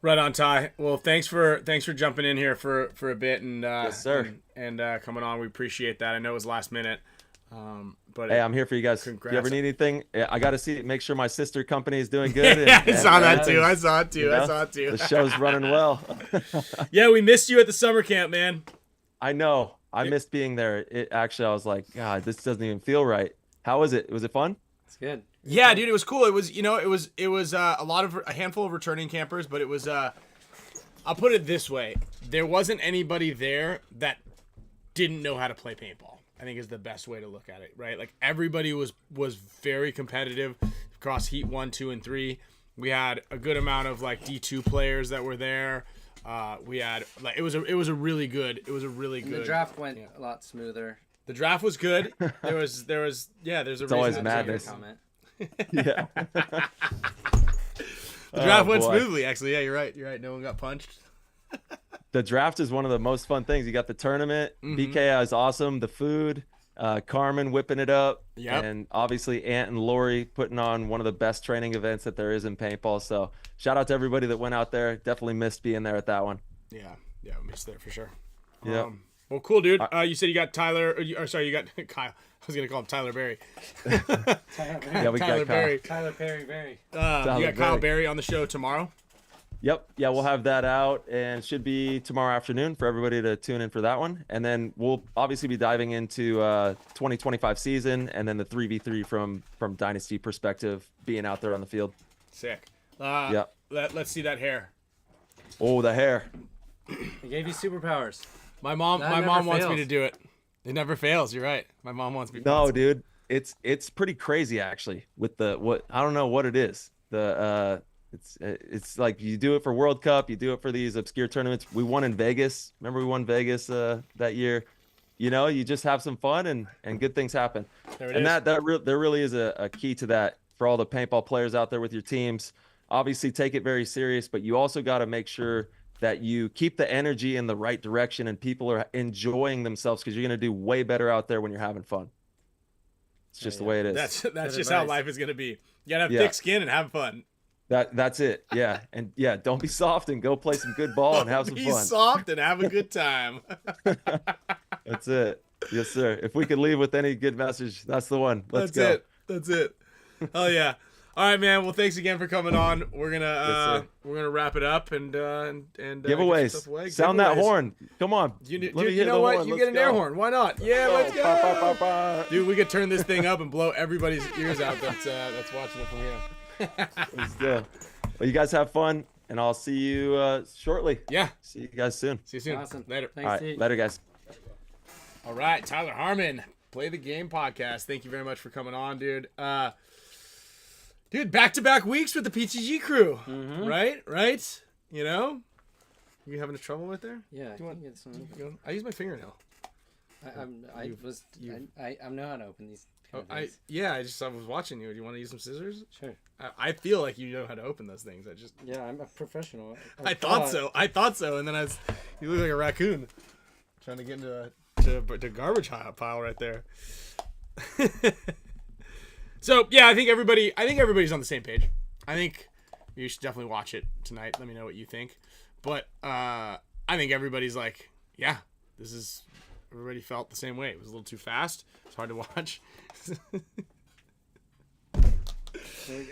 C: Right on, Ty. Well, thanks for jumping in here for a bit and
F: yes, sir.
C: And coming on. We appreciate that. I know it was last minute. But
F: hey, I'm here for you guys.
C: Congrats.
F: If you ever need anything, I got to make sure my sister company is doing good.
C: Yeah, I saw that too. I saw it too.
F: You know,
C: I saw it too.
F: The show's running well.
C: Yeah, we missed you at the summer camp, man.
F: I know. I missed being there. Actually, I was like, God, this doesn't even feel right. How was it? Was it fun?
D: It's good.
C: Yeah, dude, it was cool. It was, it was a handful of returning campers, but it was, I'll put it this way. There wasn't anybody there that didn't know how to play paintball, I think is the best way to look at it, right? Like everybody was very competitive across Heat 1, 2, and 3. We had a good amount of like D2 players that were there. We had like it was a really good.
D: The draft went a lot smoother.
C: The draft was good. There's a reason.
F: Always madness.
D: Comment.
F: Yeah.
C: The draft went smoothly, actually. Yeah, you're right. No one got punched.
F: The draft is one of the most fun things. You got the tournament.
C: Mm-hmm.
F: BKI is awesome. The food. Carmen whipping it up.
C: Yep.
F: And obviously Ant and Lori putting on one of the best training events that there is in paintball. So shout out to everybody that went out there. Definitely missed being there at that one.
C: Yeah, we missed there for sure.
F: Yeah.
C: Well, cool, dude. You said you got Tyler, you got Kyle. I was gonna call him Tyler Berry.
F: Yeah, we
C: Tyler
F: got Kyle.
C: Berry.
D: Tyler Berry.
C: You got Kyle Berry on the show tomorrow.
F: Yep. Yeah, we'll have that out and should be tomorrow afternoon for everybody to tune in for that one. And then we'll obviously be diving into 2025 season and then the 3v3 from Dynasty perspective, being out there on the field.
C: Sick.
F: Yeah.
C: Let's see that hair.
F: Oh, the hair.
D: He gave you superpowers.
C: My mom
D: That never
C: wants me
D: fails.
C: to do it. It never fails. You're right. My mom wants me.
F: No, dude. It's pretty crazy actually with I don't know what it is. It's like you do it for World Cup, you do it for these obscure tournaments. We won in Vegas. Remember we won Vegas that year. You just have some fun and good things happen.
C: There it
F: and
C: is.
F: there really is a key to that for all the paintball players out there with your teams. Obviously take it very serious, but you also got to make sure that you keep the energy in the right direction and people are enjoying themselves, because you're going to do way better out there when you're having fun. It's just the way it is.
C: That's just how life is going to be. You got to have thick skin and have fun.
F: That's it. Yeah. And yeah, don't be soft and go play some good ball and have some
C: Be
F: fun.
C: soft and have a good time.
F: That's it. Yes, sir. If we could leave with any good message, that's the one. Let's go.
C: That's it. Oh yeah. All right, man. Well, thanks again for coming on. We're gonna wrap it up and
F: giveaways. Sound that horn. Come on.
C: You know what? You get an air horn. Why not? Yeah, let's go.
F: Ba, ba, ba, ba.
C: Dude, we could turn this thing up and blow everybody's ears out that's watching it from here.
F: Let's go. Well, you guys have fun, and I'll see you shortly.
C: Yeah.
F: See you guys soon.
C: See you soon.
D: Awesome.
C: Later.
D: Thanks,
F: All right.
D: Steve.
F: Later, guys.
C: All right, Tyler Harmon, Play the Game podcast. Thank you very much for coming on, dude. Dude, back-to-back weeks with the PTG crew, right? You having trouble with there?
D: Yeah,
C: Do you want-
D: get some.
C: I use my fingernail.
D: I know how to open these. Kind of
C: I was watching you. Do you want to use some scissors?
D: Sure.
C: I feel like you know how to open those things.
D: Yeah, I'm a professional.
C: I thought so, and then you look like a raccoon trying to get into the garbage pile right there. So yeah, I think everybody's on the same page. I think you should definitely watch it tonight. Let me know what you think. But I think everybody's like, yeah, everybody felt the same way. It was a little too fast. It's hard to watch.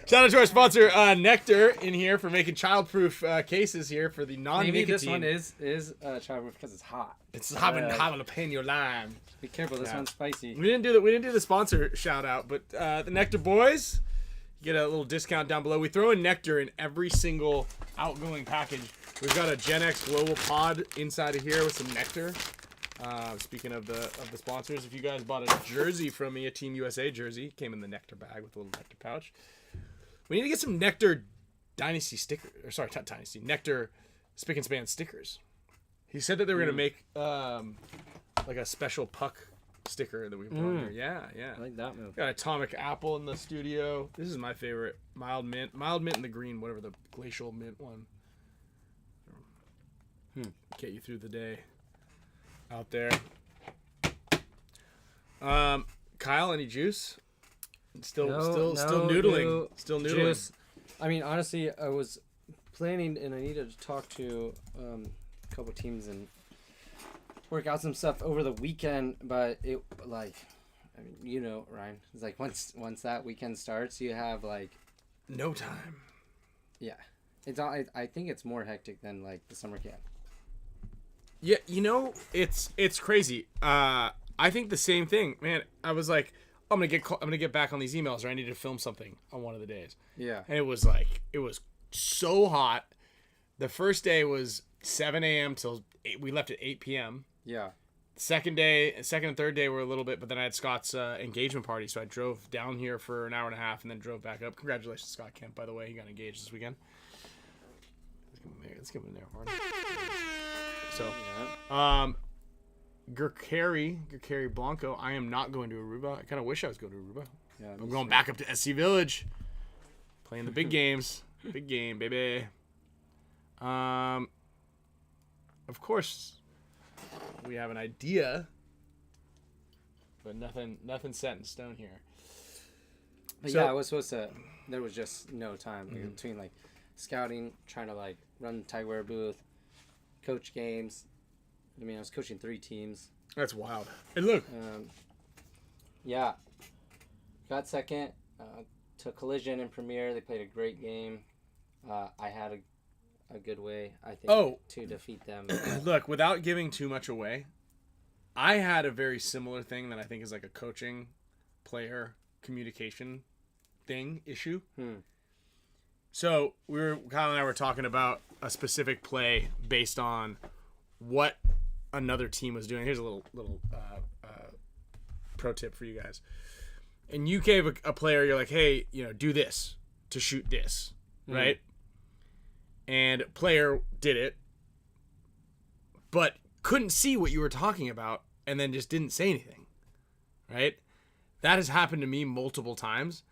C: Shout out to our sponsor, NECTR, in here for making childproof cases here for the non-nicotine.
D: Maybe this one is childproof because it's hot.
C: It's having a pain your lime.
D: Be careful, this one's spicy.
C: We didn't do the sponsor shout out, but the NECTR boys, you get a little discount down below. We throw in NECTR in every single outgoing package. We've got a Gen X global pod inside of here with some NECTR. Speaking of the sponsors, if you guys bought a jersey from me, a Team USA jersey, came in the NECTR bag with a little NECTR pouch. We need to get some NECTR Dynasty stickers. Or sorry, not Dynasty. NECTR Spick and Span stickers. He said that they were gonna make like a special puck sticker that we put on here. Yeah.
D: I like that move.
C: Got Atomic Apple in the studio. This is my favorite. Mild mint and the green, whatever the glacial mint one. Get you through the day out there. Kyle, any juice? Still
D: No
C: noodling. Still noodling.
D: juice. I mean, honestly, I was planning, and I needed to talk to a couple teams and work out some stuff over the weekend. But it, like, I mean, you know, Ryan, it's like once that weekend starts, you have like
C: No time.
D: yeah. It's all. I think it's more hectic than like the summer camp.
C: Yeah, you know, it's crazy. I think the same thing, man. I was like, I'm gonna get back on these emails, or I need to film something on one of the days.
D: Yeah.
C: And it was so hot. The first day was 7 a.m. till 8, we left at 8 p.m.
D: Yeah.
C: Second and third day were a little bit, but then I had Scott's engagement party, so I drove down here for an hour and a half and then drove back up. Congratulations, Scott Kemp, by the way. He got engaged this weekend. Let's give him there for him. So, Gurkari Blanco, I am not going to Aruba. I kind of wish I was going to Aruba.
D: Yeah.
C: I'm going back up to SC Village, playing the big games. Big game, baby. Of course, we have an idea, but nothing set in stone here.
D: But
C: So-
D: yeah, I was supposed to. There was just no time between like scouting, trying to like run the Tightwear booth, coach games. I mean, I was coaching 3 teams.
C: That's wild. And look,
D: Yeah, got second to Collision and Premier. They played a great game. I had a good way, I think, to defeat them.
C: look, without giving too much away, I had a very similar thing that I think is like a coaching, player, communication issue. So Kyle and I were talking about a specific play based on what another team was doing. Here's a little pro tip for you guys. And you gave a player, you're like, hey, do this to shoot this, right? And player did it, but couldn't see what you were talking about, and then just didn't say anything, right? That has happened to me multiple times,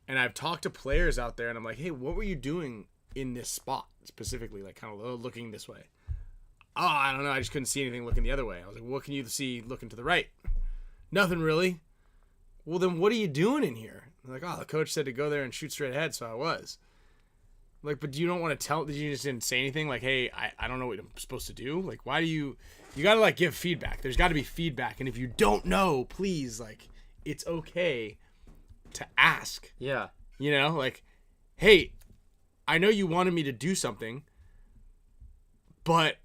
C: and I've talked to players out there, and I'm like, hey, what were you doing in this spot specifically, like kind of looking this way? Oh, I don't know, I just couldn't see anything looking the other way. I was like, what can you see looking to the right? Nothing really. Well, then what are you doing in here? I'm like, oh, the coach said to go there and shoot straight ahead, so I was. Like, but you don't want to tell, did you just didn't say anything? Like, hey, I don't know what I'm supposed to do. Like, why do you got to, like, give feedback. There's got to be feedback. And if you don't know, please, like, it's okay to ask.
D: Yeah.
C: Like, hey, I know you wanted me to do something, but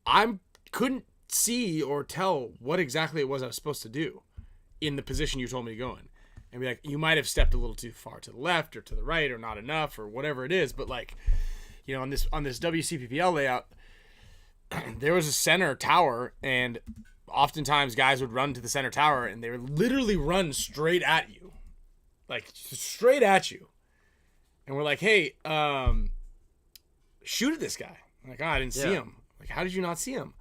C: I couldn't see or tell what exactly it was I was supposed to do in the position you told me to go in. And be like, you might have stepped a little too far to the left or to the right or not enough or whatever it is. But like, on this WCPPL layout, there was a center tower, and oftentimes guys would run to the center tower and they would literally run straight at you. Like straight at you. And we're like, hey, shoot at this guy. I'm like, I didn't see him. Like, how did you not see him?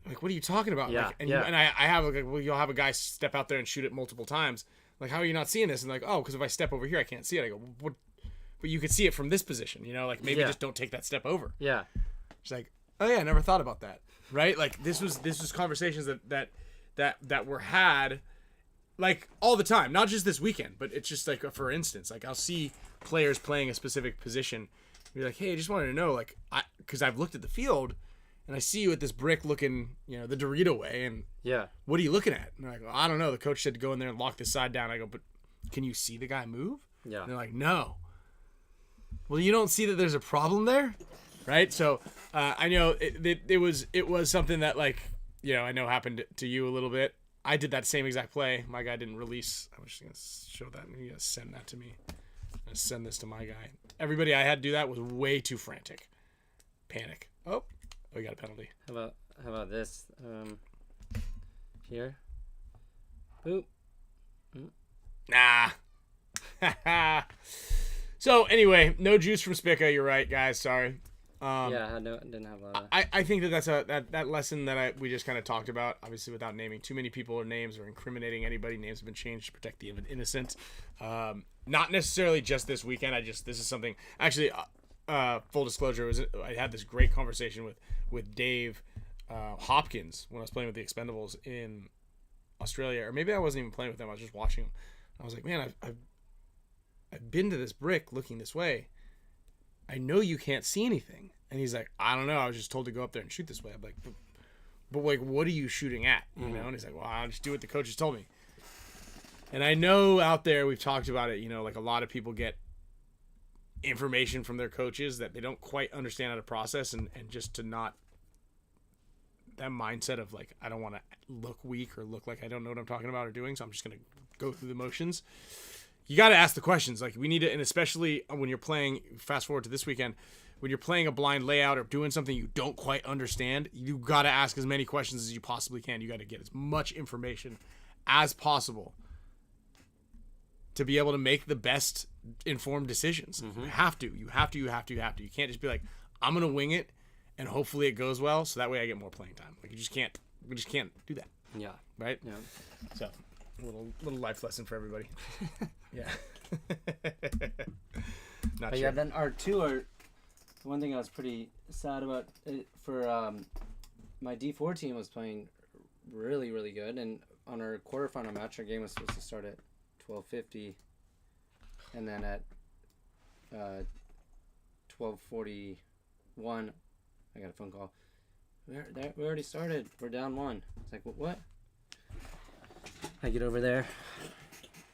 C: Like, what are you talking about?
D: Yeah,
C: like, and I have like, well, you'll have a guy step out there and shoot it multiple times. Like, how are you not seeing this? And like, oh, because if I step over here, I can't see it. I go, what? But you could see it from this position. Like maybe just don't take that step over.
D: Yeah.
C: It's like, oh yeah, I never thought about that. Right? Like this was conversations that were had like all the time, not just this weekend, but it's just like, for instance, like I'll see players playing a specific position. Be like, hey, I just wanted to know, like, because I've looked at the field. And I see you at this brick looking, the Dorito way, and what are you looking at? And I go, I don't know. The coach said to go in there and lock this side down. I go, but can you see the guy move?
D: Yeah.
C: And they're like, no. Well, you don't see that there's a problem there, right? So I know it was something that, like, I know happened to you a little bit. I did that same exact play. My guy didn't release. I was just gonna show that. You gotta send that to me. I'm gonna send this to my guy. Everybody I had to do that was way too frantic. Panic. Oh. We got a penalty.
D: How about this? Here. Boop.
C: Nah. So anyway, no juice from Spicka. You're right, guys. Sorry.
D: Yeah, I didn't have a.
C: I think that's that lesson that we just kind of talked about. Obviously, without naming too many people or names or incriminating anybody. Names have been changed to protect the innocent. Not necessarily just this weekend. This is something actually. Full disclosure, I had this great conversation with Dave Hopkins when I was playing with the Expendables in Australia, or maybe I wasn't even playing with them. I was just watching them. I was like, man, I've been to this brick looking this way. I know you can't see anything. And he's like, I don't know. I was just told to go up there and shoot this way. I'm like, but like, what are you shooting at? You know? And he's like, well, I'll just do what the coaches told me. And I know out there, we've talked about it, you know, like a lot of people get information from their coaches that they don't quite understand how to process, and just to not, that mindset of like, I don't want to look weak or look like I don't know what I'm talking about or doing, so I'm just going to go through the motions. You got to ask the questions. Like, we need to, and especially when you're playing, fast forward to this weekend, when you're playing a blind layout or doing something you don't quite understand, you got to ask as many questions as you possibly can. You got to get as much information as possible to be able to make the best informed decisions. You have to. You can't just be like, I'm going to wing it and hopefully it goes well so that way I get more playing time. Like, we just can't do that.
D: Yeah.
C: Right?
D: Yeah.
C: So, little life lesson for everybody. Yeah. Not
D: But
C: sure.
D: yeah, then our two one thing I was pretty sad about for my D4 team was playing really, really good, and on our quarterfinal match, our game was supposed to start at 12:50, and then at 12:41, I got a phone call. We already started. We're down 1. It's like, what? I get over there.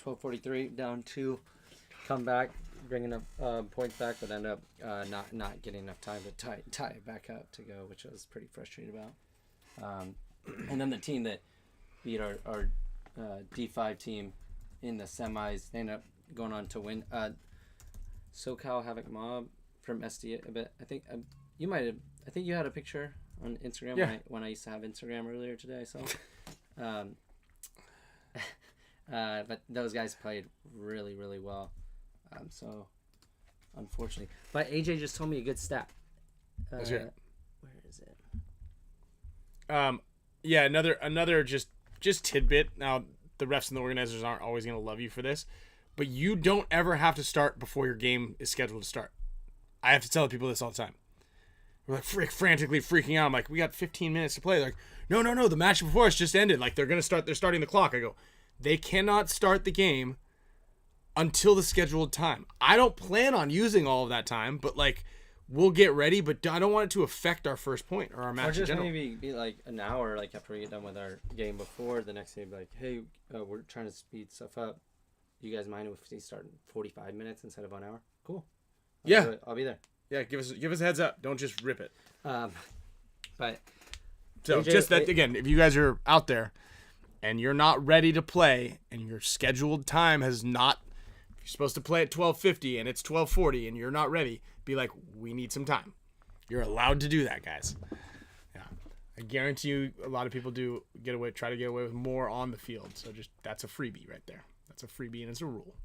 D: 12:43, down 2. Come back, bring enough points back, but end up not getting enough time to tie it back up to go, which I was pretty frustrated about. And then the team that beat our D5 team in the semis, they ended up going on to win. SoCal Havoc Mob from SD. But I think you might have. I think you had a picture on Instagram when I used to have Instagram earlier today. So, but those guys played really, really well. So, unfortunately, but AJ just told me a good stat.
C: Let's hear it.
D: Where is it?
C: Yeah, another just tidbit. Now, the refs and the organizers aren't always going to love you for this, but you don't ever have to start before your game is scheduled to start. I have to tell people this all the time. We're like frantically freaking out. I'm like, we got 15 minutes to play. They're like, no, the match before us just ended. Like, they're starting the clock. I go, they cannot start the game until the scheduled time. I don't plan on using all of that time, but like, we'll get ready, but I don't want it to affect our first point or our match.
D: Or just
C: in general.
D: maybe be like an hour, like after we get done with our game before the next day, be like, hey, we're trying to speed stuff up. You guys mind if we start in 45 minutes instead of 1 hour? Cool. I'll be there.
C: Yeah, give us a heads up. Don't just rip it.
D: But
C: so
D: AJ,
C: just that again, if you guys are out there and you're not ready to play and your scheduled time has not, if you're supposed to play at 12:50 and it's 12:40 and you're not ready, be like, we need some time. You're allowed to do that, guys. Yeah, I guarantee you, a lot of people do try to get away with more on the field. So just that's a freebie right there. That's a freebie and it's a rule.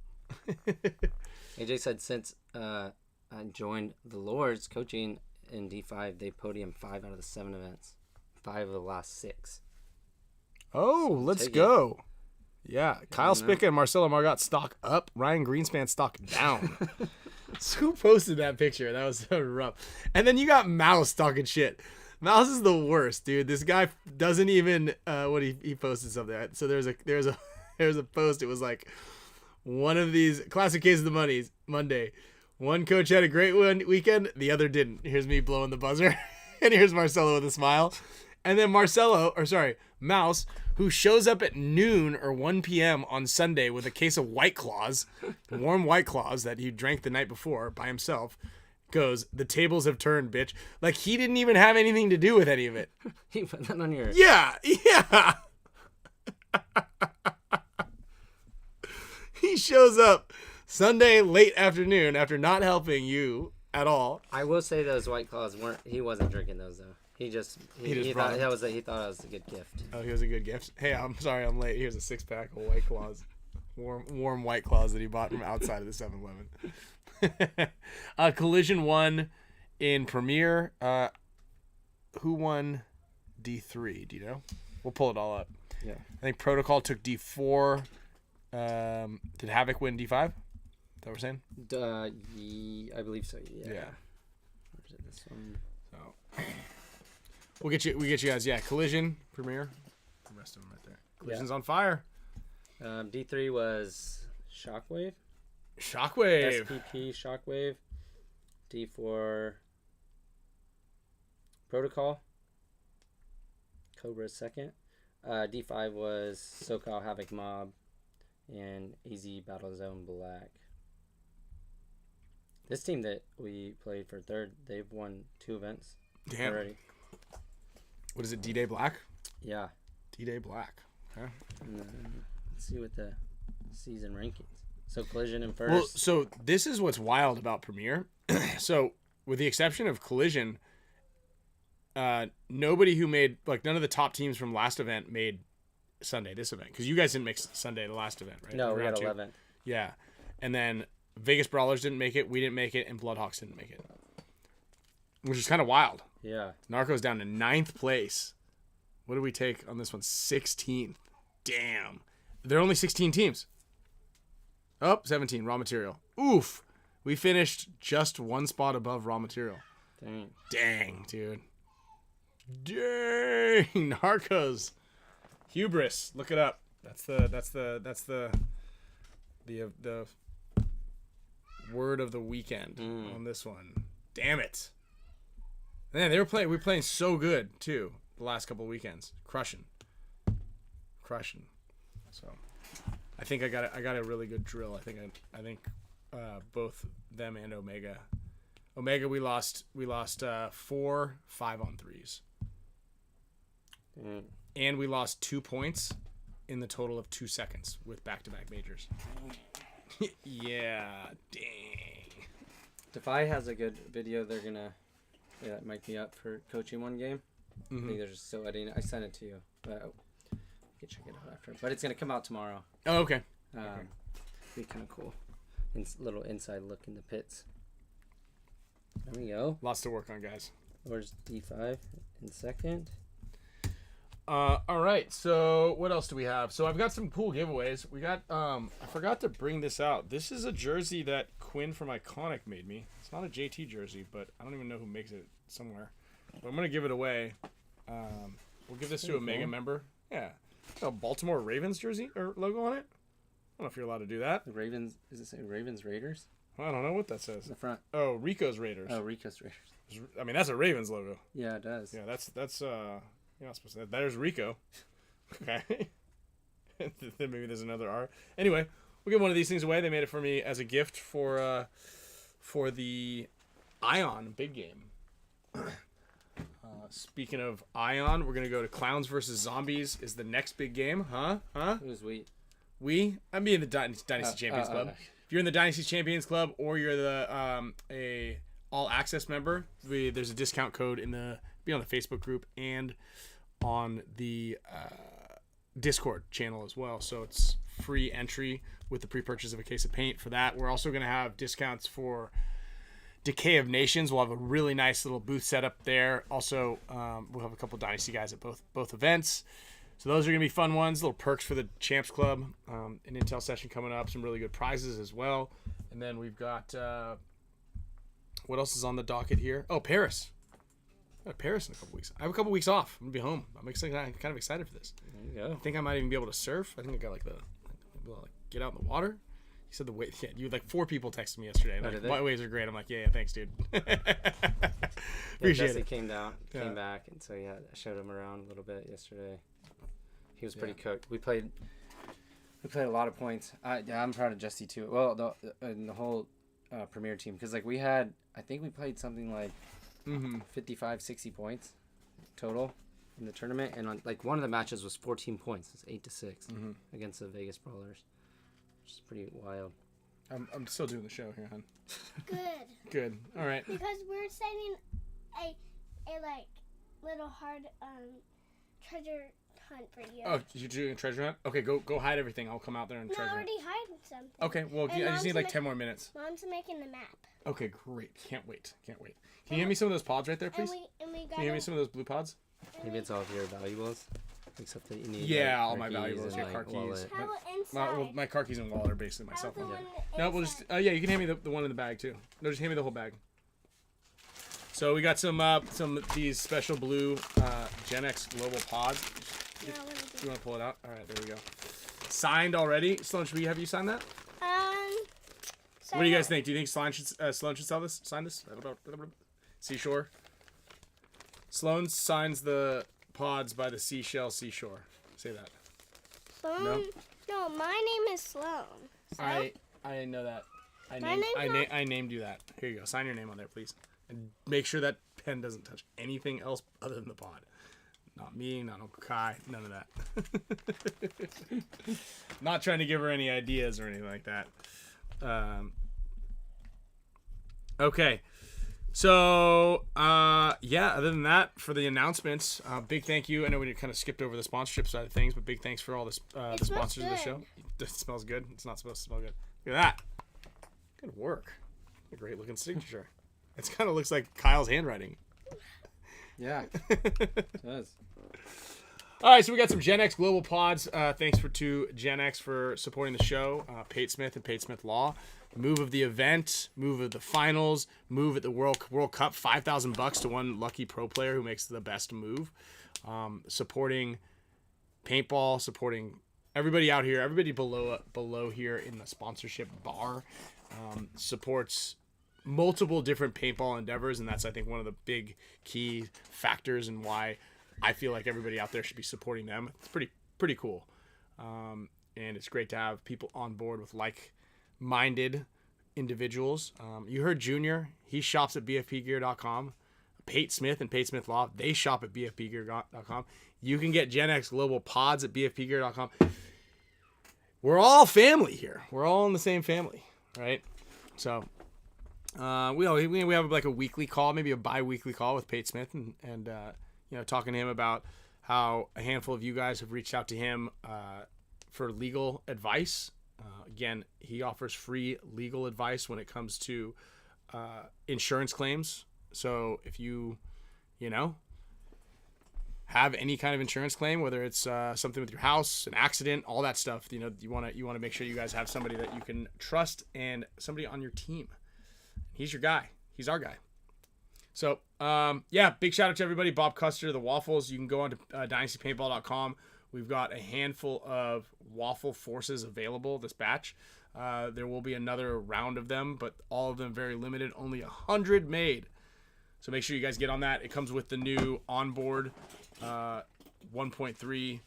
D: AJ said since I joined the Lords coaching in D5, they podiumed 5 out of the 7 events, 5 of the last 6.
C: Oh, let's go. Yeah, Kyle Spicka and Marcelo Margot stock up. Ryan Greenspan stock down. So who posted that picture? That was so rough. And then you got Mouse talking shit. Mouse is the worst, dude. This guy doesn't even he posted something. So there's a post. It was like one of these classic case of the Monday. One coach had a great weekend, the other didn't. Here's me blowing the buzzer, and here's Marcelo with a smile. And then Mouse, who shows up at noon or 1 p.m. on Sunday with a case of White Claws, warm White Claws that he drank the night before by himself, goes, the tables have turned, bitch. Like, he didn't even have anything to do with any of it.
D: He put that on your...
C: Yeah. He shows up Sunday late afternoon after not helping you at all.
D: I will say those White Claws he wasn't drinking those though. He thought it was a good gift.
C: Oh, he was a good gift. Hey, I'm sorry I'm late. Here's a 6-pack of White Claws. Warm White Claws that he bought from outside of the 7-Eleven. Collision won in Premier. Who won D3? Do you know? We'll pull it all up.
D: Yeah.
C: I think Protocol took D4. Did Havoc win D5? Is that what we're saying?
D: I believe so. Yeah.
C: Yeah.
D: This one.
C: So we get you guys. Yeah, Collision, Premier. The rest of them right there. Collision's on fire.
D: D3 was Shockwave.
C: Shockwave.
D: SPP Shockwave. D4 Protocol. Cobra's second. D5 was SoCal Havoc Mob and AZ Battle Zone Black. This team that we played for third, they've won 2 events
C: Damn.
D: already.
C: What is it? D-Day Black?
D: Yeah.
C: D-Day Black. Okay.
D: And then let's see what the season rankings. So Collision in first.
C: Well, so this is what's wild about Premier. So with the exception of Collision, nobody who made, like, none of the top teams from last event made Sunday this event, because you guys didn't make Sunday the last event, right?
D: No, we
C: Round
D: got
C: two.
D: 11th.
C: Yeah, and then Vegas Brawlers didn't make it, we didn't make it, and Bloodhawks didn't make it, which is kind of wild.
D: Yeah.
C: Narco's down to 9th place. What did we take on this one? 16th. Damn. There are only 16 teams. Oh, 17. Raw material. Oof. We finished just 1 spot above raw material.
D: Dang.
C: Dang, dude. Dang. Narcos. Hubris. Look it up. That's the word of the weekend on this one. Damn it. Man, we were playing so good too the last couple of weekends. Crushing. So I think I got a really good drill. I think both them and Omega. Omega we lost 4 5-on-3s. And we lost 2 points in the total of 2 seconds with back-to-back majors. Yeah, dang.
D: Defy has a good video. They're gonna, that might be up for coaching one game. I think they're just still editing. I sent it to you, but you can check it out after. But it's gonna come out tomorrow.
C: Oh, okay.
D: Be kind of cool. Little inside look in the pits. There we go.
C: Lots to work on, guys.
D: Where's D5 in second?
C: All right. So what else do we have? So I've got some cool giveaways. We got I forgot to bring this out. This is a jersey that Quinn from Iconic made me. It's not a JT jersey, but I don't even know who makes it somewhere. But I'm gonna give it away. We'll give this to a Mega member. Yeah. A Baltimore Ravens jersey or logo on it. I don't know if you're allowed to do that.
D: The Ravens. Is it say Ravens Raiders?
C: I don't know what that says.
D: In the front.
C: Oh, Rico's Raiders.
D: Oh, Rico's Raiders.
C: I mean, that's a Ravens logo.
D: Yeah, it does.
C: Yeah, that's you're not supposed to. There's Rico. Okay. Then maybe there's another R. Anyway, we'll give one of these things away. They made it for me as a gift for the Ion big game. Speaking of Ion, we're gonna go to Clowns versus Zombies is the next big game, huh?
D: Who's we?
C: I'm in the Dynasty Champions Club. If you're in the Dynasty Champions Club or you're the a all access member, there's a discount code be on the Facebook group and on the Discord channel as well. So it's free entry with the pre-purchase of a case of paint for that. We're also going to have discounts for Decay of Nations. We'll have a really nice little booth set up there. Also, we'll have a couple Dynasty guys at both events. So those are going to be fun ones. Little perks for the Champs Club. An Intel session coming up. Some really good prizes as well. And then we've got... what else is on the docket here? Oh, Paris. I got Paris in a couple weeks. I have a couple weeks off. I'm going to be home. I'm kind of excited for this.
D: There you go.
C: I think I might even be able to surf. I think I got get out in the water. You said the wave. Yeah, you had 4 people texted me yesterday. Like, white waves are great. I'm like, yeah, thanks, dude. Appreciate
D: Jesse
C: it.
D: came back, and so I showed him around a little bit yesterday. He was pretty cooked. We played a lot of points. I'm proud of Jesse too. Well, the whole Premier team, because I think we played something like 55, 60 points total in the tournament, and on one of the matches was 14 points. It's 8-6 against the Vegas Brawlers, which is pretty wild.
C: I'm still doing the show here, hon.
B: Good.
C: All right.
B: Because we're setting a little hard treasure hunt for you.
C: Oh, you're doing a treasure hunt? Okay, go hide everything. I'll come out there and treasure
B: I
C: hunt.
B: already hiding something.
C: Okay, well, I just need 10 more minutes.
B: Mom's making the map.
C: Okay, great. Can't wait. Can you hand me some of those pods right there, please?
B: And we got
C: Can you hand me some of those blue pods?
D: Maybe it's all of your valuables, except that you need.
C: Yeah, all
D: car
C: my
D: keys
C: valuables.
D: and,
C: Yeah, car keys.
D: wallet.
B: How about inside?
C: My car keys and wallet are basically my cell
B: How about
C: phone.
B: the one
C: No, we'll just.
B: inside?
C: Yeah, you can hand me the one in the bag too. No, just hand me the whole bag. So we got some these special blue Gen X Global pods.
B: No, I wanna do
C: You want to pull it out? All right, there we go. Signed already. Sloan, should we have you sign that? What do you guys think? Do you think Sloan should sell this? Sign this? Seashore. Sloan signs the pods by the seashore. Say that.
B: Sloan?
C: No?
B: No, my name is Sloan. So?
C: I know that.
B: name's not-
C: I named you that. Here you go. Sign your name on there, please. And make sure that pen doesn't touch anything else other than the pod. Not me, not Uncle Kai, none of that. Not trying to give her any ideas or anything like that. Okay. So, yeah, other than that, for the announcements, big thank you. I know we kind of skipped over the sponsorship side of things, but big thanks for all the sponsors of the show. It smells good. It's not supposed to smell good. Look at that. Good work. A great looking signature. It kind of looks like Kyle's handwriting.
D: Yeah, it does.
C: All right, so we got some Gen X Global Pods. Thanks to Gen X for supporting the show. Pate Smith and Pate Smith Law. Move of the event, move of the finals, move at the World Cup. $5,000 to one lucky pro player who makes the best move. Supporting paintball, supporting everybody out here, everybody below here in the sponsorship bar. Supports multiple different paintball endeavors, and that's, I think, one of the big key factors and why I feel like everybody out there should be supporting them. It's pretty cool, and it's great to have people on board with like-minded individuals. You heard Junior. He shops at BFPGear.com. Pate Smith and Pate Smith Law, they shop at BFPGear.com. You can get Gen X Global Pods at BFPGear.com. We're all family here. We're all in the same family, right? So we have like a weekly call, maybe a bi-weekly call with Pate Smith and talking to him about how a handful of you guys have reached out to him for legal advice. Again, he offers free legal advice when it comes to insurance claims. So if you have any kind of insurance claim, whether it's something with your house, an accident, all that stuff, you want to make sure you guys have somebody that you can trust and somebody on your team. He's your guy. He's our guy. So, big shout out to everybody. Bob Custer, the waffles. You can go on to dynastypaintball.com. We've got a handful of waffle forces available this batch. There will be another round of them, but all of them very limited. Only 100 made. So make sure you guys get on that. It comes with the new onboard 1.3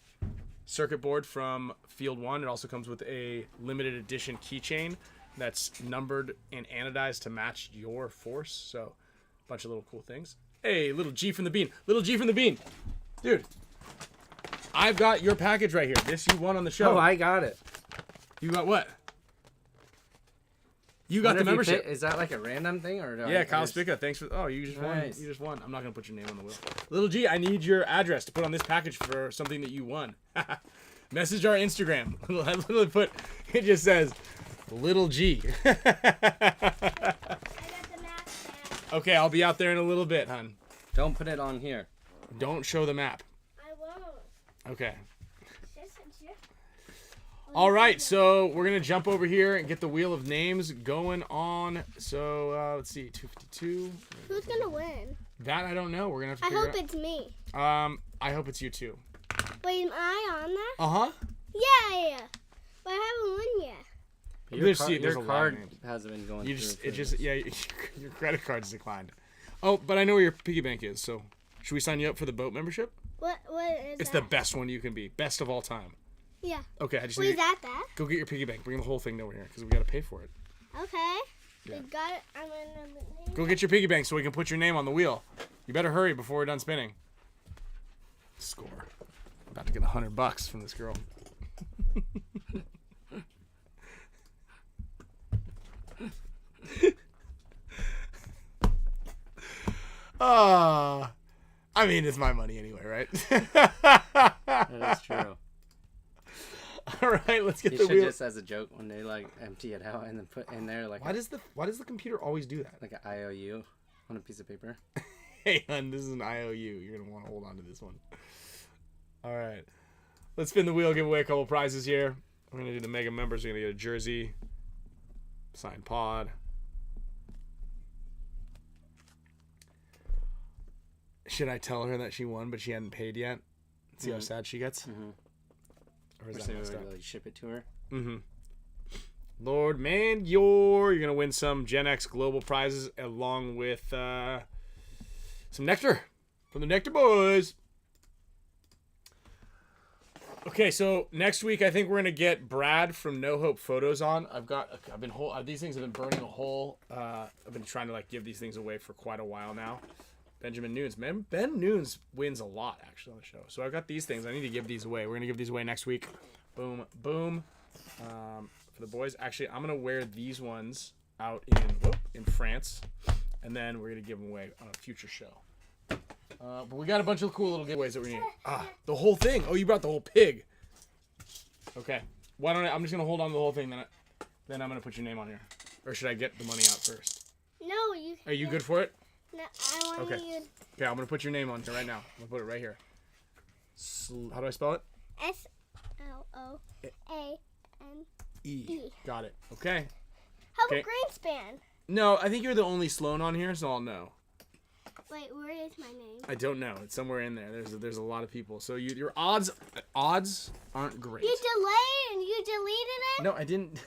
C: circuit board from Field 1. It also comes with a limited edition keychain that's numbered and anodized to match your force. So bunch of little cool things. Hey, little G from the bean. Little G from the bean. Dude, I've got your package right here. This you won on the show.
D: Oh, I got it.
C: You got what? You got the membership.
D: Is that like a random thing or?
C: Yeah, Kyle Spicka. Thanks for. Oh, you just
D: Nice.
C: won. You just won. I'm not gonna put your name on the wheel. Little G, I need your address to put on this package for something that you won. Message our Instagram. I literally put. It just says, Little G.
B: I got the map there.
C: Okay, I'll be out there in a little bit, hon.
D: Don't put it on here.
C: Don't show the map.
B: I won't.
C: Okay.
B: Just-
C: All right, so we're gonna jump over here and get the wheel of names going on. So let's see, 252.
B: Who's gonna win?
C: That I don't know. We're gonna have to
B: I
C: figure
B: hope it's me.
C: out. I hope it's you too.
B: Wait, am I on there?
C: Uh huh.
B: Yeah. But I haven't won yet.
C: There's a lot of
D: card
C: names.
D: hasn't been going.
C: You
D: through
C: just
D: for
C: it just
D: this.
C: yeah, your credit card's declined. Oh, but I know where your piggy bank is. So should we sign you up for the boat membership?
B: What is
C: It's
B: that?
C: the best one you can be, best of all time.
B: Yeah.
C: Okay, I just
B: Wait,
C: need
B: is that that?
C: go get your piggy bank. Bring the whole thing over here because we gotta pay for it.
B: Okay.
C: Yeah.
B: We got it. I'm in
C: Go get your piggy bank so we can put your name on the wheel. You better hurry before we're done spinning. Score. About to get $100 from this girl. I mean, it's my money anyway, right?
D: That is true.
C: All right, let's get
D: You
C: the
D: should
C: wheel.
D: just, as a joke, one day like empty it out and then put in there like
C: Why does the computer always do that?
D: like an IOU on a piece of paper.
C: Hey, hun, this is an IOU. You're gonna want to hold on to this one. All right, let's spin the wheel. Give away a couple prizes here. We're gonna do the mega members. We're gonna get a jersey, signed pod. Should I tell her that she won, but she hadn't paid yet? See how sad she gets? Or is that messed up?
D: Really ship it to her.
C: Lord man, you're gonna win some Gen X global prizes along with some NECTR from the NECTR boys. Okay, so next week I think we're gonna get Brad from No Hope Photos on. These things have been burning a hole. I've been trying to like give these things away for quite a while now. Benjamin Nunes, man, Ben Nunes wins a lot actually on the show. So I've got these things. I need to give these away. We're gonna give these away next week. Boom, boom. For the boys, actually, I'm gonna wear these ones out in France, and then we're gonna give them away on a future show. But we got a bunch of cool little giveaways that we need. The whole thing. Oh, you brought the whole pig. Okay. Why don't I'm just gonna hold on to the whole thing, then I'm gonna put your name on here. Or should I get the money out first?
B: No, you.
C: Are you good for it?
B: No, I want
C: Okay.
B: you.
C: Okay, I'm gonna put your name on here right now. I'm gonna put it right here. How do I spell it?
B: SLOAN.
C: Got it. Okay.
B: How
C: Okay.
B: about Greenspan?
C: No, I think you're the only Sloan on here, so I'll know.
B: Wait, where is my name?
C: I don't know. It's somewhere in there. There's a lot of people. So your odds aren't great.
B: You delayed and you deleted it?
C: No, I didn't.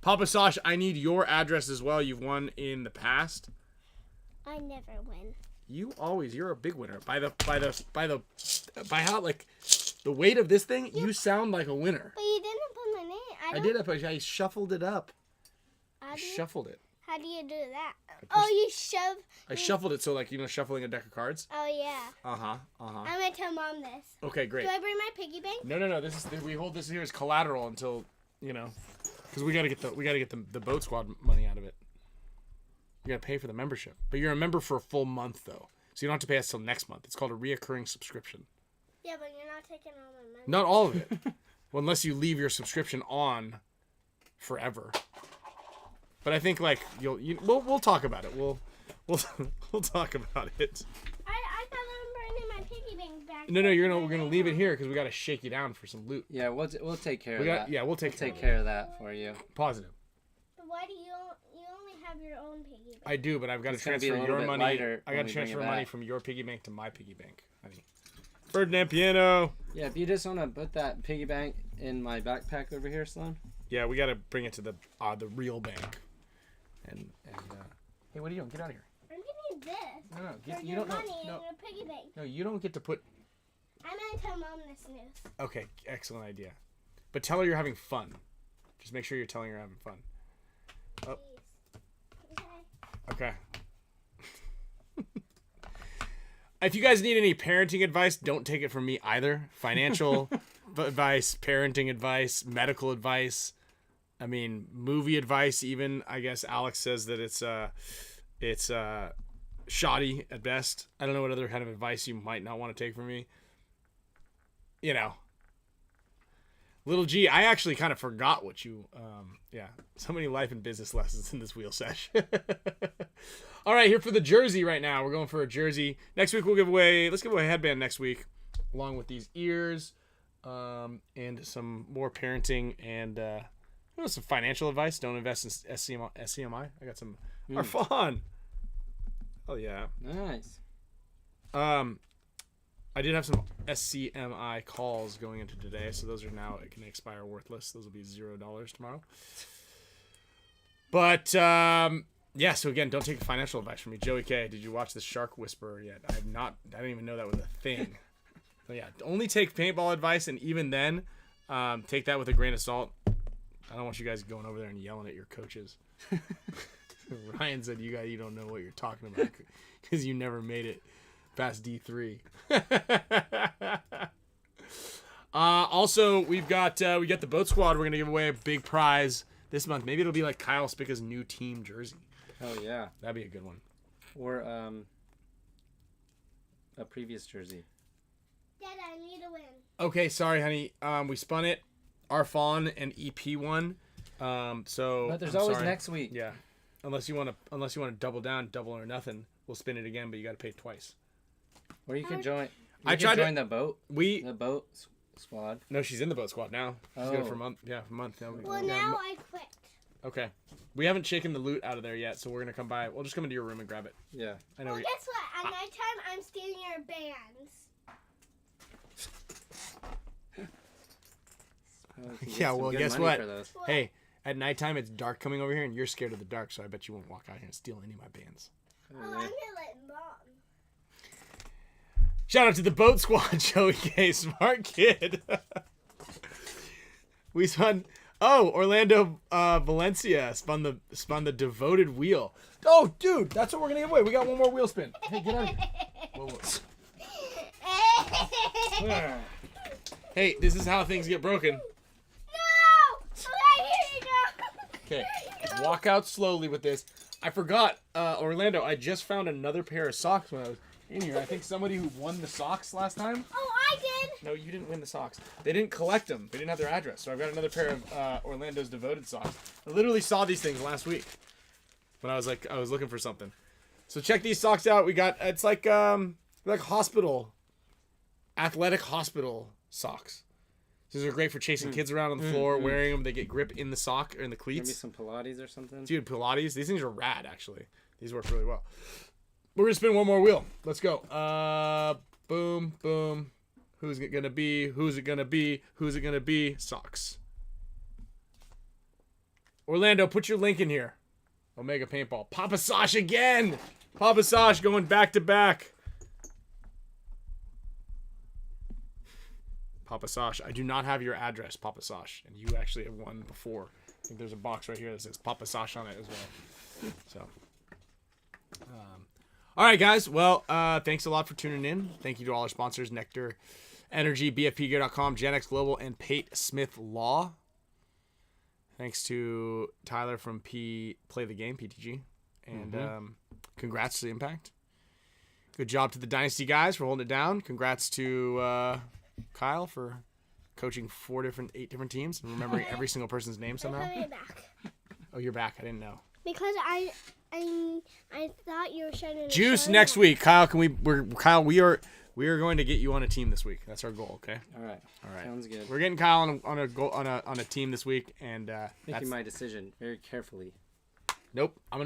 C: Papa Sosh, I need your address as well. You've won in the past.
B: I never win.
C: You're a big winner. By how like the weight of this thing, you sound like a winner.
B: But you didn't put my name.
C: I did it, but I shuffled it up.
B: I did?
C: Shuffled it.
B: How do you do that? Oh, you shove.
C: I shuffled it so like shuffling a deck of cards.
B: Oh yeah.
C: I'm
B: gonna tell Mom this.
C: Okay, great.
B: Do I bring my piggy bank?
C: No. We hold this here as collateral until because we gotta get the boat squad money out of it. You gotta pay for the membership, but you're a member for a full month though, so you don't have to pay us till next month. It's called a reoccurring subscription.
B: Yeah, but you're not taking all my money.
C: Not all of it, well, unless you leave your subscription on forever. But I think like we'll talk about it. We'll talk about it.
B: I thought I was bringing my piggy bank back.
C: No, we're gonna leave it here because we gotta shake you down for some loot.
D: Yeah, we'll take care of that.
C: Yeah, we'll take
D: care of that for you.
C: Positive.
B: But why do you only have your own piggy bank?
C: I do, but I've got to
D: It's gonna be
C: transfer
D: a little
C: your
D: bit
C: money.
D: lighter
C: I
D: when
C: got to
D: we bring
C: transfer
D: it
C: money
D: back.
C: from your piggy bank to my piggy bank. Honey. Ferdinand Piano.
D: Yeah, if you just want to put that piggy bank in my backpack over here, Sloan.
C: Yeah, we got to bring it to the real bank. And hey, what are you doing? Get out of here.
B: I'm gonna need this.
C: No,
B: For
C: you
B: your
C: don't
B: money
C: no,
B: in your piggy bank.
C: no, you don't get to put.
B: I'm gonna tell Mom this news.
C: Okay, excellent idea. But tell her you're having fun. Just make sure you're telling her you're having fun. Oh.
B: Please.
C: Okay.
B: Okay.
C: If you guys need any parenting advice, don't take it from me either. Financial advice, parenting advice, medical advice. I mean, movie advice even. I guess Alex says that it's shoddy at best. I don't know what other kind of advice you might not want to take from me. Little G, I actually kind of forgot what you, so many life and business lessons in this wheel sesh. All right, here for the jersey right now. We're going for a jersey. Next week, let's give away a headband next week, along with these ears, and some more parenting and, some financial advice. Don't invest in SCMI. I got some more fun. Oh, yeah.
D: Nice.
C: I did have some SCMI calls going into today, so those are now it can expire worthless. Those will be $0 tomorrow. But so again, don't take financial advice from me. Joey K, did you watch the Shark Whisperer yet? I have not. I didn't even know that was a thing. But yeah, only take paintball advice, and even then, take that with a grain of salt. I don't want you guys going over there and yelling at your coaches. Ryan said you don't know what you're talking about because you never made it past D3. Also, we got the boat squad. We're gonna give away a big prize this month. Maybe it'll be like Kyle Spicka's new team jersey.
D: Oh yeah,
C: That'd be a good one.
D: or a previous jersey.
B: Dad, I need to win.
C: Okay, sorry, honey. We spun it. Our Fawn and EP won. So
D: But there's
C: I'm
D: always
C: sorry.
D: next week.
C: Yeah, unless you want to double down, double or nothing. We'll spin it again, but you got to pay twice.
D: Or you could join.
C: I
D: You
C: tried
D: could
C: to-
D: join the boat.
C: We
D: The boat squad.
C: no, she's in the boat squad now. She's got it
D: Oh.
C: for a month. Yeah, for a month. Now.
B: Well,
C: Yeah,
B: now I quit.
C: Okay. We haven't shaken the loot out of there yet, so we're gonna come by. We'll just come into your room and grab it.
D: Yeah.
C: I know.
B: Well, guess what? At nighttime, I'm stealing your bands.
D: Well, we can get
C: Yeah,
D: some
C: well,
D: good
C: guess
D: money
C: what?
D: for those.
C: Hey, at nighttime it's dark coming over here, and you're scared of the dark, so I bet you won't walk out here and steal any of my bands.
B: Oh, I'm gonna let Mom.
C: Shout out to the boat squad, Joey K. Smart kid. We spun. Oh, Orlando Valencia spun the devoted wheel. Oh, dude, that's what we're gonna give away. We got one more wheel spin. Hey, get out of here. Whoa. Hey, this is how things get broken.
B: No! Okay, here you go.
C: Okay, walk out slowly with this. I forgot, Orlando. I just found another pair of socks when I was in here. I think somebody who won the socks last time.
B: Oh, I did.
C: No, you didn't win the socks. They didn't collect them. They didn't have their address. So I've got another pair of Orlando's devoted socks. I literally saw these things last week when I was looking for something. So check these socks out. We got it's like athletic hospital socks. These are great for chasing kids around on the floor, wearing them. They get grip in the sock or in the cleats.
D: Maybe some Pilates or something.
C: Dude, Pilates. These things are rad, actually. These work really well. We're gonna spin one more wheel. Let's go. Boom, boom. Who's it gonna be? Who's it gonna be? Who's it gonna be? Socks. Orlando, put your link in here. Omega Paintball. Papa Sosh again. Papa Sosh going back to back. Papa Sosh, I do not have your address, Papa Sosh, and you actually have one before. I think there's a box right here that says Papa Sosh on it as well. So, all right, guys. Well, thanks a lot for tuning in. Thank you to all our sponsors: NECTR, Energy, BFPGear.com, Gen X Global, and Pate Smith Law. Thanks to Tyler from Play the Game, PTG, and congrats to the Impact. Good job to the Dynasty guys for holding it down. Congrats to Kyle for coaching 8 different teams and remembering every single person's name somehow.
B: I'm coming back.
C: Oh, you're back. I didn't know.
B: Because I thought you were showing
C: Juice next week, Kyle. We are going to get you on a team this week. That's our goal. Okay.
D: All right. Sounds good.
C: We're getting Kyle on a team this week, and
D: Making my decision very carefully.
C: Nope. I'm gonna.